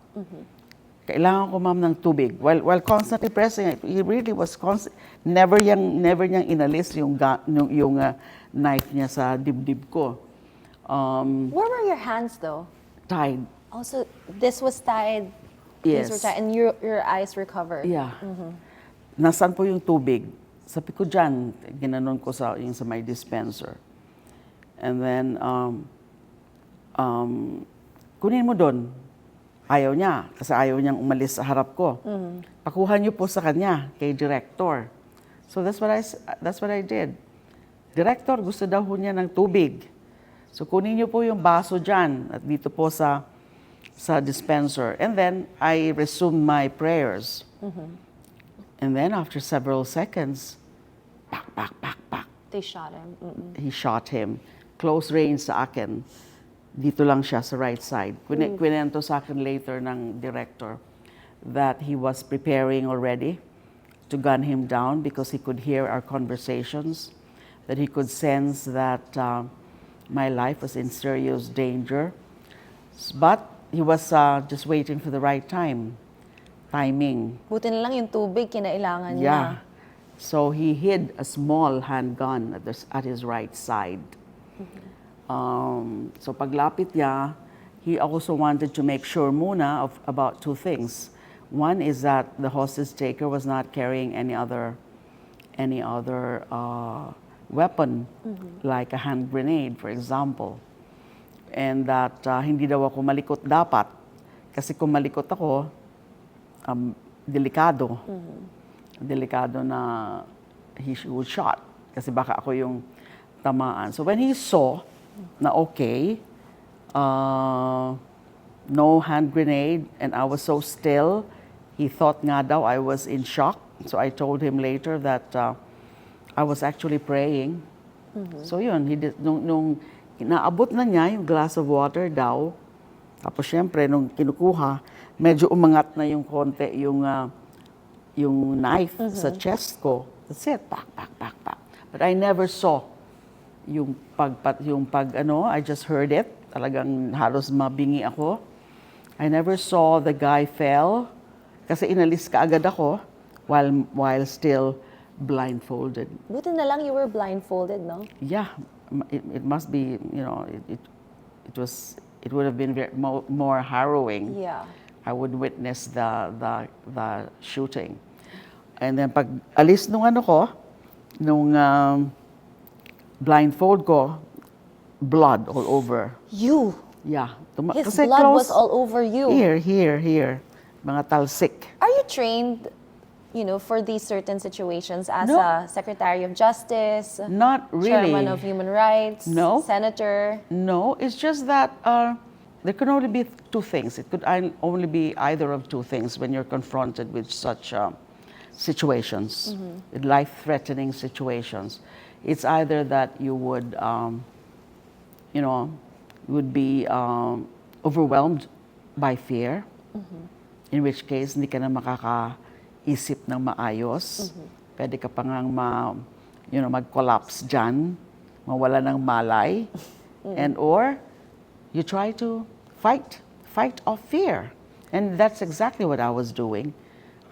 Kailangan ko, ma'am, ng tubig. While constantly pressing, he really was never niyang inalis yung knife niya sa dibdib ko. Where were your hands though? Tied. Also, this was tied. Yes. These were tied, and your eyes were covered. Yeah. Nasaan po yung tubig? Sabi ko dyan, ginanon ko yung sa my dispenser. And then, kunin mo doon. Ayaw niya, kasi ayaw niyang umalis sa harap ko. Pakuha niyo po sa kanya, kay director. So that's what I did. Director, gusto daw ho niya ng tubig. So kunin niyo po yung baso dyan, at dito po sa dispenser. And then, I resumed my prayers. And then, after several seconds, pak. They shot him. He shot him. Close range sa akin. Dito lang siya sa right side. Kwento sa akin later ng director that he was preparing already to gun him down because he could hear our conversations, that he could sense that my life was in serious danger. But he was just waiting for the right timing. Buti na lang yung tubig, kinailangan niya. Yeah. So he hid a small handgun at his right side. So paglapit niya, he also wanted to make sure muna about two things. One is that the hostage taker was not carrying any other weapon, like a hand grenade, for example. And that hindi daw ako malikot dapat. Kasi kung malikot ako, delikado. Delikado na he was shot. Kasi baka ako yung tamaan. So when he saw na okay, no hand grenade, and I was so still, he thought nga daw I was in shock. So I told him later that I was actually praying. So yun, nung inaabot na niya yung glass of water daw, tapos syempre nung kinukuha, medyo umangat na yung konti yung knife sa chest ko. That's it, pak, pak, pak, pak. But I never saw yung I just heard it. Talagang halos mabingi ako. I never saw the guy fell kasi inalis ka agad ako while still blindfolded. Buti na lang you were blindfolded, no? Yeah, it must be, it would have been more harrowing. Yeah. I would witness the shooting. And then pag alis nung blindfold ko, blood all over. You? Yeah. His Kasi blood close, was all over you. Here. Mga talsik. Are you trained, for these certain situations as No. a Secretary of Justice, Not really. Chairman of Human Rights, No. Senator? No, it's just that there can only be two things. It could only be either of two things when you're confronted with such situations, with life-threatening situations. It's either that you would, would be overwhelmed by fear, in which case hindi ka na makakaisip ng maayos. Pwede ka pa ngang mag-collapse dyan, mawala ng malay, and or you try to fight off fear. And that's exactly what I was doing.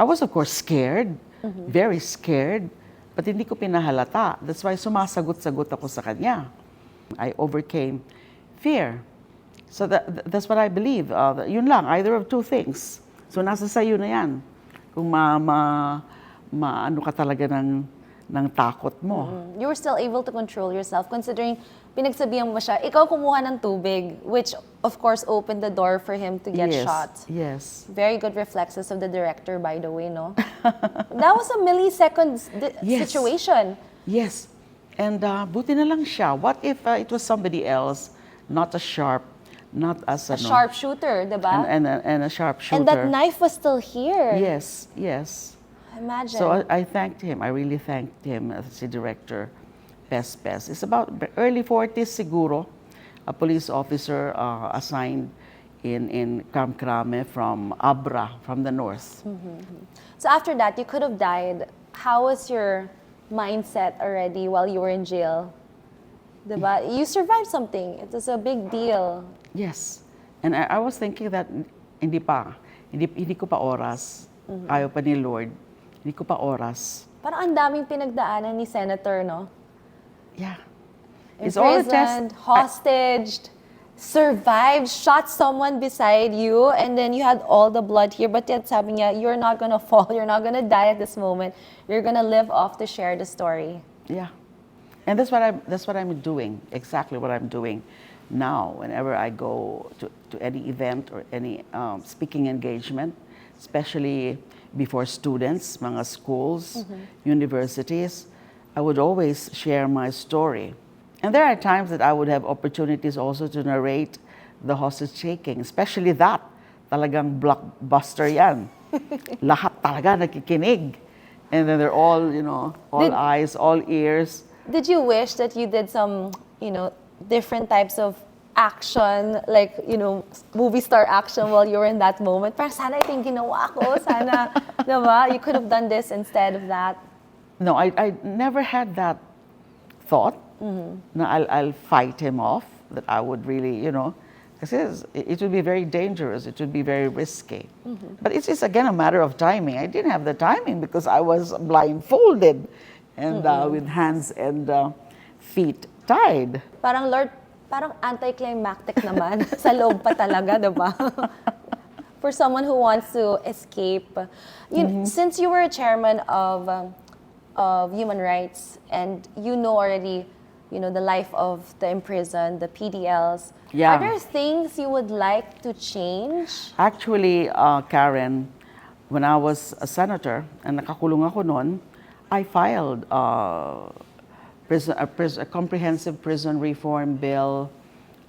I was, of course, scared, very scared, but hindi ko pinahalata. That's why sumasagot-sagot ako sa kanya. I overcame fear. So that's what I believe. Yun lang, either of two things. So nasa sayo na yan. Kung maano ka talaga ng takot mo. You were still able to control yourself considering pinagsabihan mo siya, ikaw kumuha ng tubig, which of course opened the door for him to get shot. Yes. Very good reflexes of the director, by the way, no? That was a millisecond situation. Yes. And buti na lang siya. What if it was somebody else, not as sharp, not as A sharpshooter, diba? and a sharpshooter. And that knife was still here. Yes. Imagine. So I thanked him. I really thanked him as the director. Best. It's about early 40s siguro. A police officer assigned in Kamkrame from Abra, from the north. So after that, you could have died. How was your mindset already while you were in jail? Diba? You survived something. It was a big deal. Yes. And I was thinking that hindi ko pa oras. Ayaw pa ni Lord. Hindi ko pa oras. Parang ang daming pinagdaanan ni Senator, no? Yeah. It's all a Imprisoned, test. hostaged, survived, shot someone beside you, and then you had all the blood here, but yet sabi niya, you're not gonna fall, you're not gonna die at this moment. You're gonna live off to share the story. Yeah. And that's what I'm doing, exactly what I'm doing now. Whenever I go to any event or any speaking engagement, especially before students, mga schools, universities, I would always share my story. And there are times that I would have opportunities also to narrate the hostage taking, especially that. Talagang blockbuster yan. Lahat talaga nakikinig. And then they're all, all eyes, all ears. Did you wish that you did some, different types of action, like, movie star action while you were in that moment? Parang sana ito yung ginawa ko, sana, diba? You could have done this instead of that. No, I never had that thought. Na I'll fight him off, that I would really, because it would be very dangerous, it would be very risky. But it's just, again, a matter of timing. I didn't have the timing because I was blindfolded and with hands and feet tied. Parang, Lord, parang anticlimactic naman. Sa loob pa talaga, diba? For someone who wants to escape. Since you were a chairman of human rights and you know already, the life of the imprisoned, the PDLs, Yeah. are there things you would like to change? Actually, Karen, when I was a senator, and nakakulong ako noon, I filed a comprehensive prison reform bill.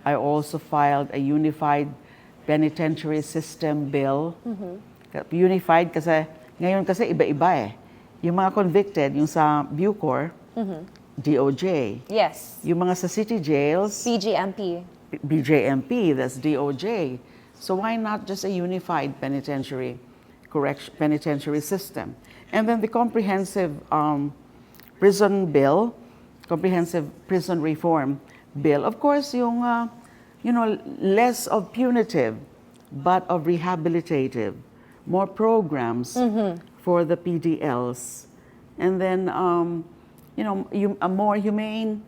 I also filed a unified penitentiary system bill. Unified kasi, ngayon kasi iba-iba eh. Yung mga convicted, yung sa Bucor, DOJ. Yes. Yung mga sa city jails, BJMP. BJMP, that's DOJ. So why not just a unified penitentiary system? And then the comprehensive prison bill, comprehensive prison reform bill. Of course, yung less of punitive, but of rehabilitative, more programs for the PDLs, and then a more humane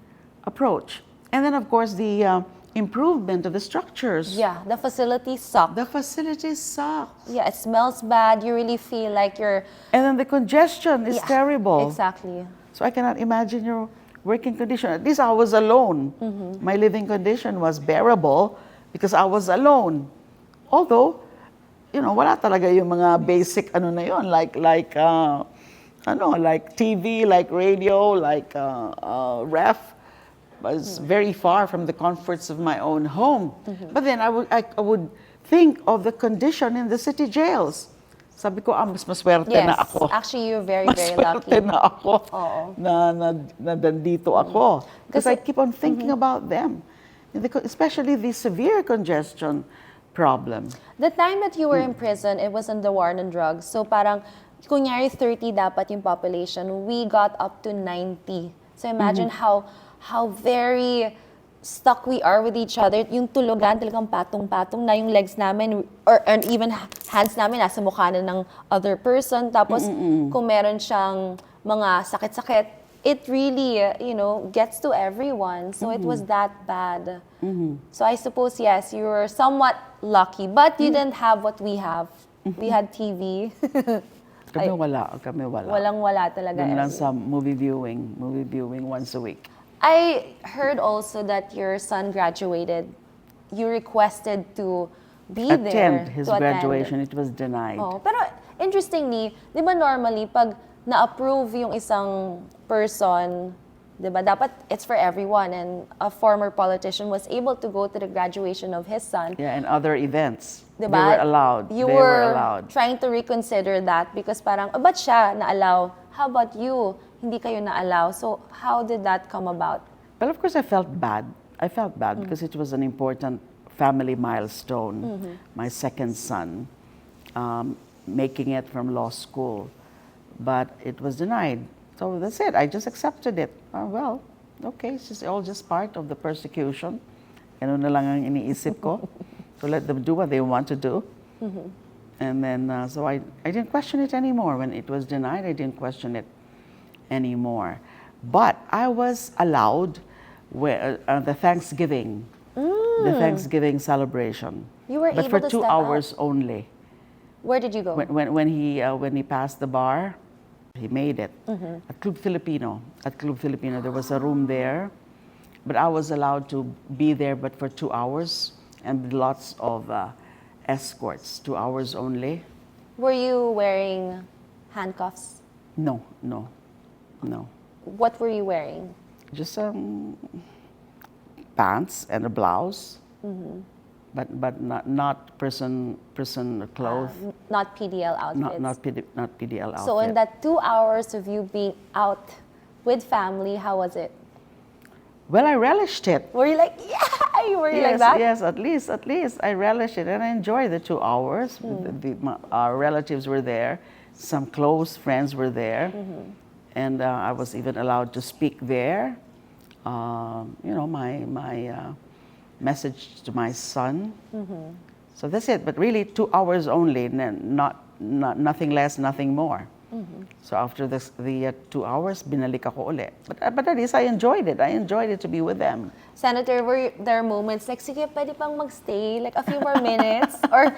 approach. And then, of course, the improvement of the structures. Yeah, the facilities suck. The facilities suck. Yeah, it smells bad. You really feel like you're... And then the congestion is terrible. Exactly. So I cannot imagine your working condition. At least I was alone. My living condition was bearable because I was alone. Although, wala talaga yung mga basic na yun, like TV, like radio, like ref. Was very far from the comforts of my own home. But then I would think of the condition in the city jails. Sabi ko, mas maswerte na ako. Actually, you're very, very lucky. Maswerte na ako na nandito ako. Because I keep on thinking about them. Especially the severe congestion problem. The time that you were in prison, it was on the war on drugs. So parang, kunyari 30 dapat yung population, we got up to 90. So imagine how very stuck we are with each other. Yung tulugan, talagang patong-patong na yung legs namin, and even hands namin nasa mukha na ng other person. Tapos, kung meron siyang mga sakit-sakit, it really, gets to everyone. So it was that bad. So I suppose, yes, you were somewhat lucky, but you didn't have what we have. We had TV. Kami wala. Walang-wala talaga. Doon lang sa movie viewing once a week. I heard also that your son graduated. You requested to be there. Attend his graduation. It was denied. Oh, pero interestingly, di ba normally, pag na-approve yung isang person, di ba, dapat it's for everyone. And a former politician was able to go to the graduation of his son. Yeah, and other events. Diba? They were allowed. You were trying to reconsider that because parang, ba't siya na-allow? How about you? Hindi kayo na-allow. So how did that come about? Well, of course, I felt bad. Because it was an important family milestone. My second son, making it from law school. But it was denied. So that's it. I just accepted it. Well, okay, it's all just part of the persecution. Ganun na lang ang iniisip ko. So let them do what they want to do. And then, so I didn't question it anymore. When it was denied, I didn't question it anymore. But I was allowed the Thanksgiving celebration. You were but able for to 2 step hours only. Where did you go? When he passed the bar, he made it at Club Filipino. At Club Filipino, there was a room there, but I was allowed to be there, but for 2 hours, and with lots of escorts. 2 hours only. Were you wearing handcuffs? No. What were you wearing? Just pants and a blouse, but not prison clothes. Not PDL outfits. Not PDL outfit. So in that 2 hours of you being out with family, how was it? Well, I relished it. Were you like, yeah? Were you like that? Yes, at least I relished it, and I enjoyed the 2 hours. Our relatives were there, some close friends were there, and I was even allowed to speak there. My message to my son. So that's it. But really, 2 hours only, nothing less, nothing more. So after the 2 hours, binalik ako ulit. But at least I enjoyed it. I enjoyed it to be with them. Senator, were there moments like, sige, pwede pang magstay, like a few more minutes? Or,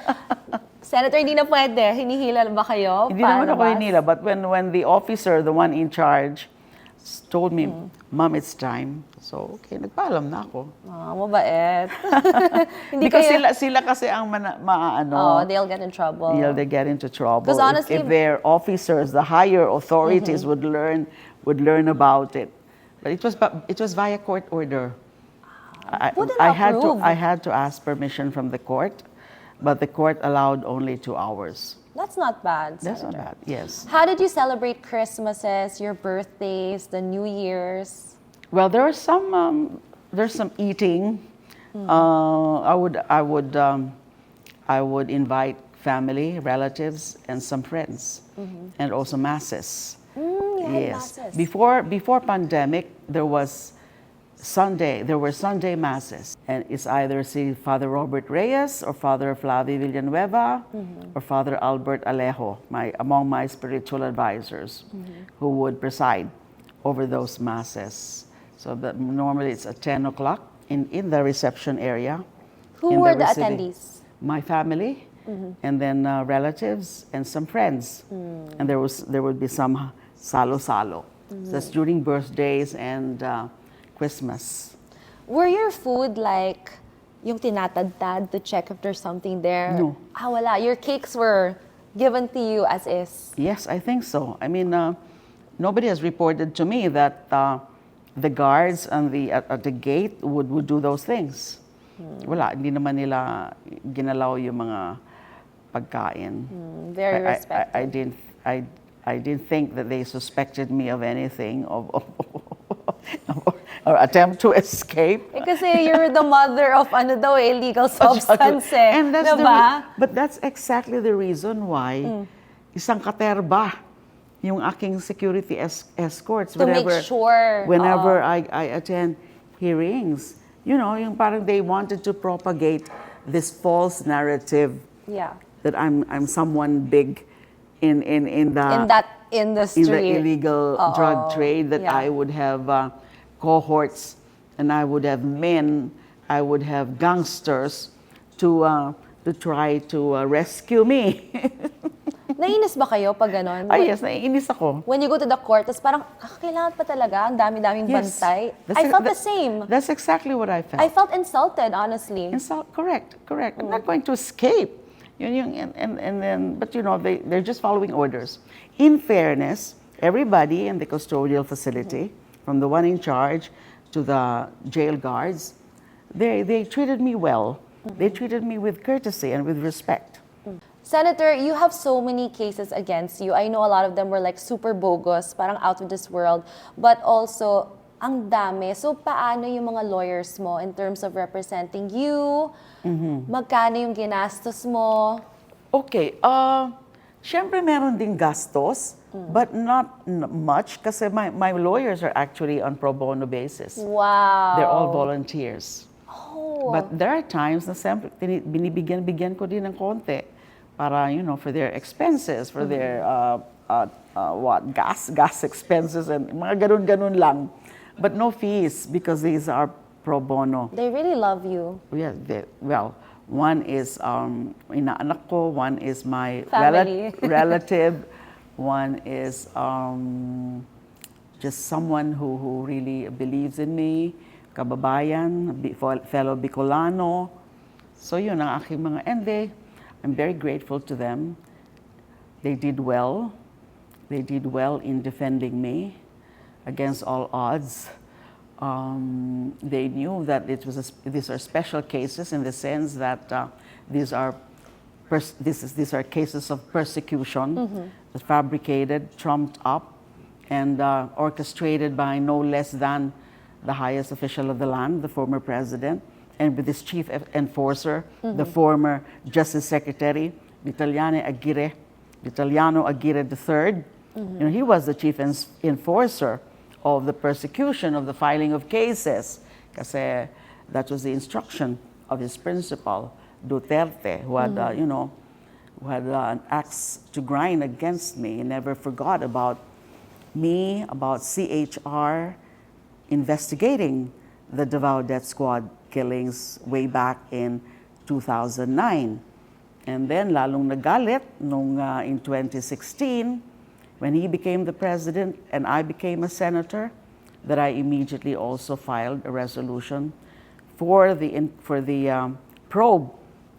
Senator, hindi na pwede. Hinihila ba kayo? Hindi naman ako hinila. But when the officer, the one in charge, told me, Mom, it's time. So, okay, nagpaalam na ako. Mabait. Hindi Because kayo- sila kasi ang Oh, they'll get in trouble. they get into trouble. 'Cause honestly- if their officers, the higher authorities would learn about it. But it was via court order. Wouldn't I approve. I had to ask permission from the court, but the court allowed only 2 hours. That's not bad, That's Senator. not bad. Yes. How did you celebrate Christmases, your birthdays, the New Year's? Well, there's some eating. I would invite family, relatives, and some friends, and also masses. You had Yes. masses. Before pandemic, there were Sunday masses, and it's either see Father Robert Reyes or Father Flavio Villanueva or Father Albert Alejo, among my spiritual advisors, who would preside over those masses. So that normally it's at 10 o'clock in the reception area. Who in were the receiving- attendees? My family, and then relatives and some friends, and there would be some salo-salo. So that's during birthdays and Christmas. Were your food like yung tinatadtad to check if there's something there? No. Wala. Your cakes were given to you as is. Yes, I think so. I mean, nobody has reported to me that the guards at the gate would do those things. Wala, hindi naman nila ginalaw yung mga pagkain. Very respectful. I didn't think that they suspected me of anything or attempt to escape. Kasi you're the mother of illegal substance And that's diba? but that's exactly the reason why isang katerba yung aking security escorts To make sure. whenever I attend hearings. You know, yung parang they wanted to propagate this false narrative Yeah. that I'm someone big in the In that industry. in the illegal drug trade, that Yeah. I would have cohorts and I would have men, I would have gangsters to try to rescue me. Nainis ba kayo pag ganon? Yes, naiinis ako. When you go to the court, tas parang, kailangan pa talaga, ang dami-daming Yes. bantay. That's I felt the same. That's exactly what I felt. I felt insulted, honestly. Correct. I'm not going to escape. And then, but you know, they're just following orders. In fairness, everybody in the custodial facility, from the one in charge to the jail guards, they treated me well. They treated me with courtesy and with respect. Senator, you have so many cases against you. I know a lot of them were like super bogus, parang out of this world, but also ang dami. So paano yung mga lawyers mo in terms of representing you? Magkano yung ginastos mo? Okay, syempre meron ding gastos, but not much kasi my lawyers are actually on pro bono basis. Wow. They're all volunteers. Oh. But there are times na siyempre binibigyan ko din ng konti para, you know, for their expenses, for their gas expenses and mga ganun-ganun lang. But no fees because these are pro bono. They really love you. Yeah, well, one is inaanak ko, one is my Family. relative, one is just someone who really believes in me, kababayan, fellow Bicolano. So yun ang aking mga, and I'm very grateful to them. They did well. They did well in defending me against all odds. They knew that these are special cases in the sense that these are cases of persecution, fabricated, trumped up, and orchestrated by no less than the highest official of the land, the former president, and with his chief enforcer, the former Justice Secretary, Vitaliano Aguirre III. You know, he was the chief enforcer of the persecution, of the filing of cases, kasi that was the instruction of his principal, Duterte, who had, who had an axe to grind against me. He never forgot about me, about CHR, investigating the Davao Death Squad killings way back in 2009. And then lalong nagalit nung in 2016, When he became the president and I became a senator, that I immediately also filed a resolution for the probe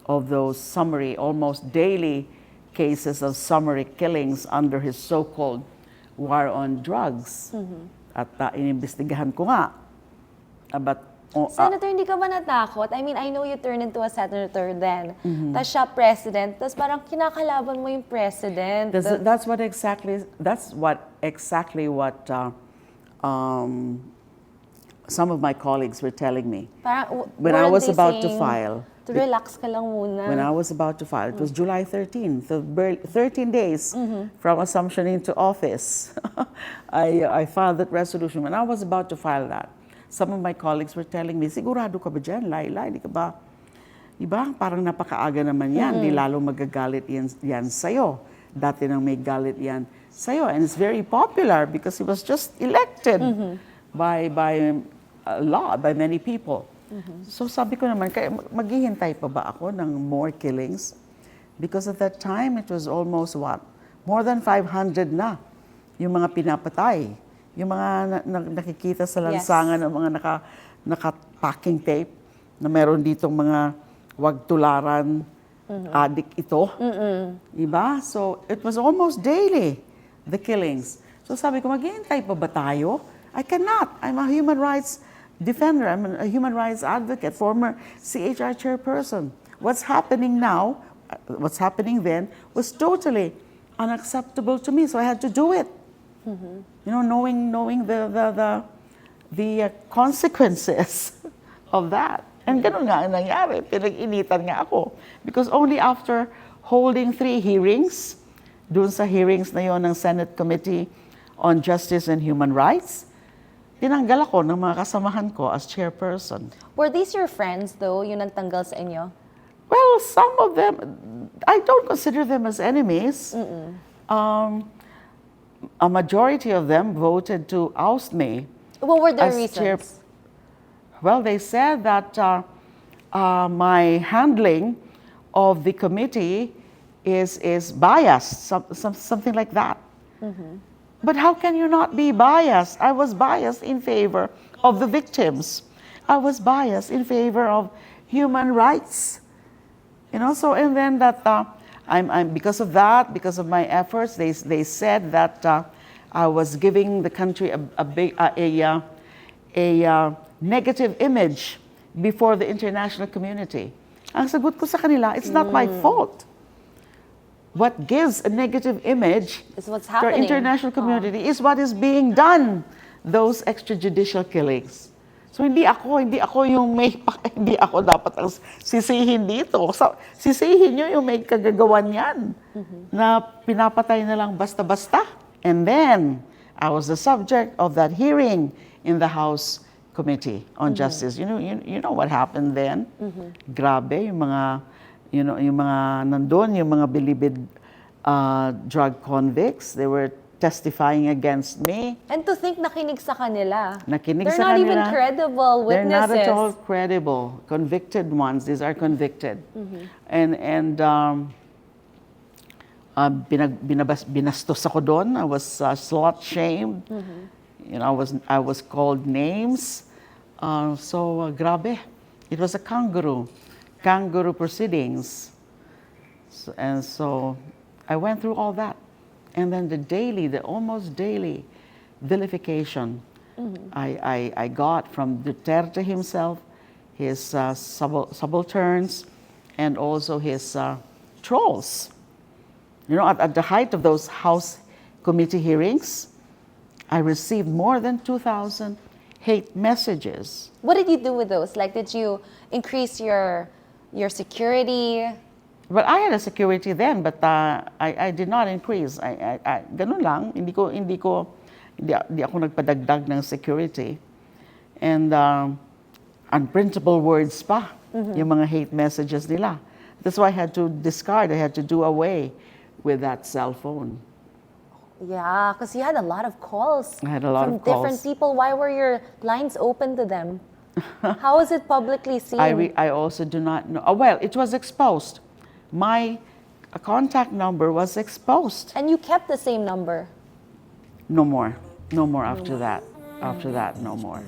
of those summary, almost daily cases of summary killings under his so-called war on drugs. At inimbestigahan ko nga. Senator, hindi ka ba natakot? I mean, I know you turned into a senator then. Tapos siya president, tapos parang kinakalaban mo yung president. That's what exactly some of my colleagues were telling me. Parang, when I was about to file. To relax ka lang muna. When I was about to file, it was July 13, so 13 days from assumption into office. I filed that resolution. When I was about to file that, some of my colleagues were telling me, sigurado ka ba dyan, Laila? Hindi ka ba? Diba? Parang napakaaga naman yan. Di lalo magagalit yan sa'yo. Dati nang may galit yan sa'yo. And it's very popular because he was just elected by law, by many people. So sabi ko naman, maghihintay pa ba ako ng more killings? Because at that time, it was almost what? More than 500 na yung mga pinapatay. Yung mga nakikita sa lansangan ng mga naka-packing tape na meron ditong mga wag tularan, adik ito. Diba? So it was almost daily, the killings. So sabi ko, maghihintay pa ba tayo? I cannot. I'm a human rights defender. I'm a human rights advocate, former CHR chairperson. What's happening now, what's happening then, was totally unacceptable to me. So I had to do it. You know, knowing the consequences of that. And ganun nga ang nangyari. Pinag-initan nga ako. Because only after holding 3 hearings, dun sa hearings na yon ng Senate Committee on Justice and Human Rights, tinanggal ako ng mga kasamahan ko as chairperson. Were these your friends though, yung nagtanggal sa inyo? Well, some of them, I don't consider them as enemies. A majority of them voted to oust me. What were their reasons? Well, they said that my handling of the committee is biased, something like that. But how can you not be biased? I was biased in favor of the victims. I was biased in favor of human rights. You know, so and then that I'm because of that, because of my efforts, they said that I was giving the country a negative image before the international community. Ang sagot ko sa kanila, it's not my fault. What gives a negative image is what's to our happening. International community is what is being done, those extrajudicial killings. So hindi ako yung hindi ako dapat ang sisihin dito. So, sisihin nyo yung may kagagawan yan na pinapatay na lang basta-basta. And then, I was the subject of that hearing in the House Committee on Justice. You know what happened then? Grabe, yung mga nandun, yung mga bilibid drug convicts, they were testifying against me. And to think nakinig sa kanila. Nakinig They're sa not kanila. even credible witnesses. They're not at all credible. Convicted ones, these are convicted. And binastos ako doon. I was slut-shamed. You know, I was called names. Grabe. It was a kangaroo proceedings. So I went through all that. And then the almost daily vilification I got from Duterte himself, his subalterns, and also his trolls. You know, at the height of those House Committee hearings, I received more than 2,000 hate messages. What did you do with those? Like, did you increase your security? Well, I had a security then, but I did not increase. Ganun lang, hindi ako nagpadagdag ng security. And unprintable words pa, yung mga hate messages nila. That's why I had to discard, I had to do away with that cell phone. Yeah, because you had a lot of calls. I had a lot from of calls. different people. Why were your lines open to them? How was it publicly seen? I also do not know. Oh, well, it was exposed. My contact number was exposed. And you kept the same number. No more. No more after that. After that, no more.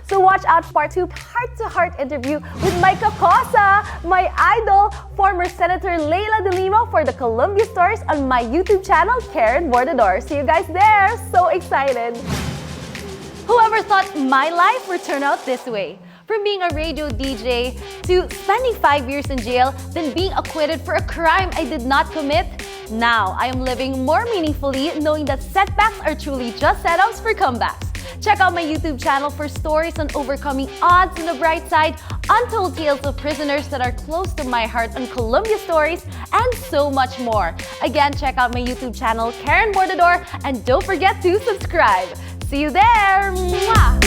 So watch out for part 2 heart-to-heart interview with my Kakosa, my idol, former Senator Leila Delima for the Columbia Stories on my YouTube channel, Karen Bordador. See you guys there. So excited. Whoever thought my life would turn out this way? From being a radio DJ to spending 5 years in jail, then being acquitted for a crime I did not commit. Now, I am living more meaningfully knowing that setbacks are truly just setups for comebacks. Check out my YouTube channel for stories on overcoming odds on the bright side, untold tales of prisoners that are close to my heart on Columbia Stories, and so much more. Again, check out my YouTube channel, Karen Bordador, and don't forget to subscribe. See you there! Mwah!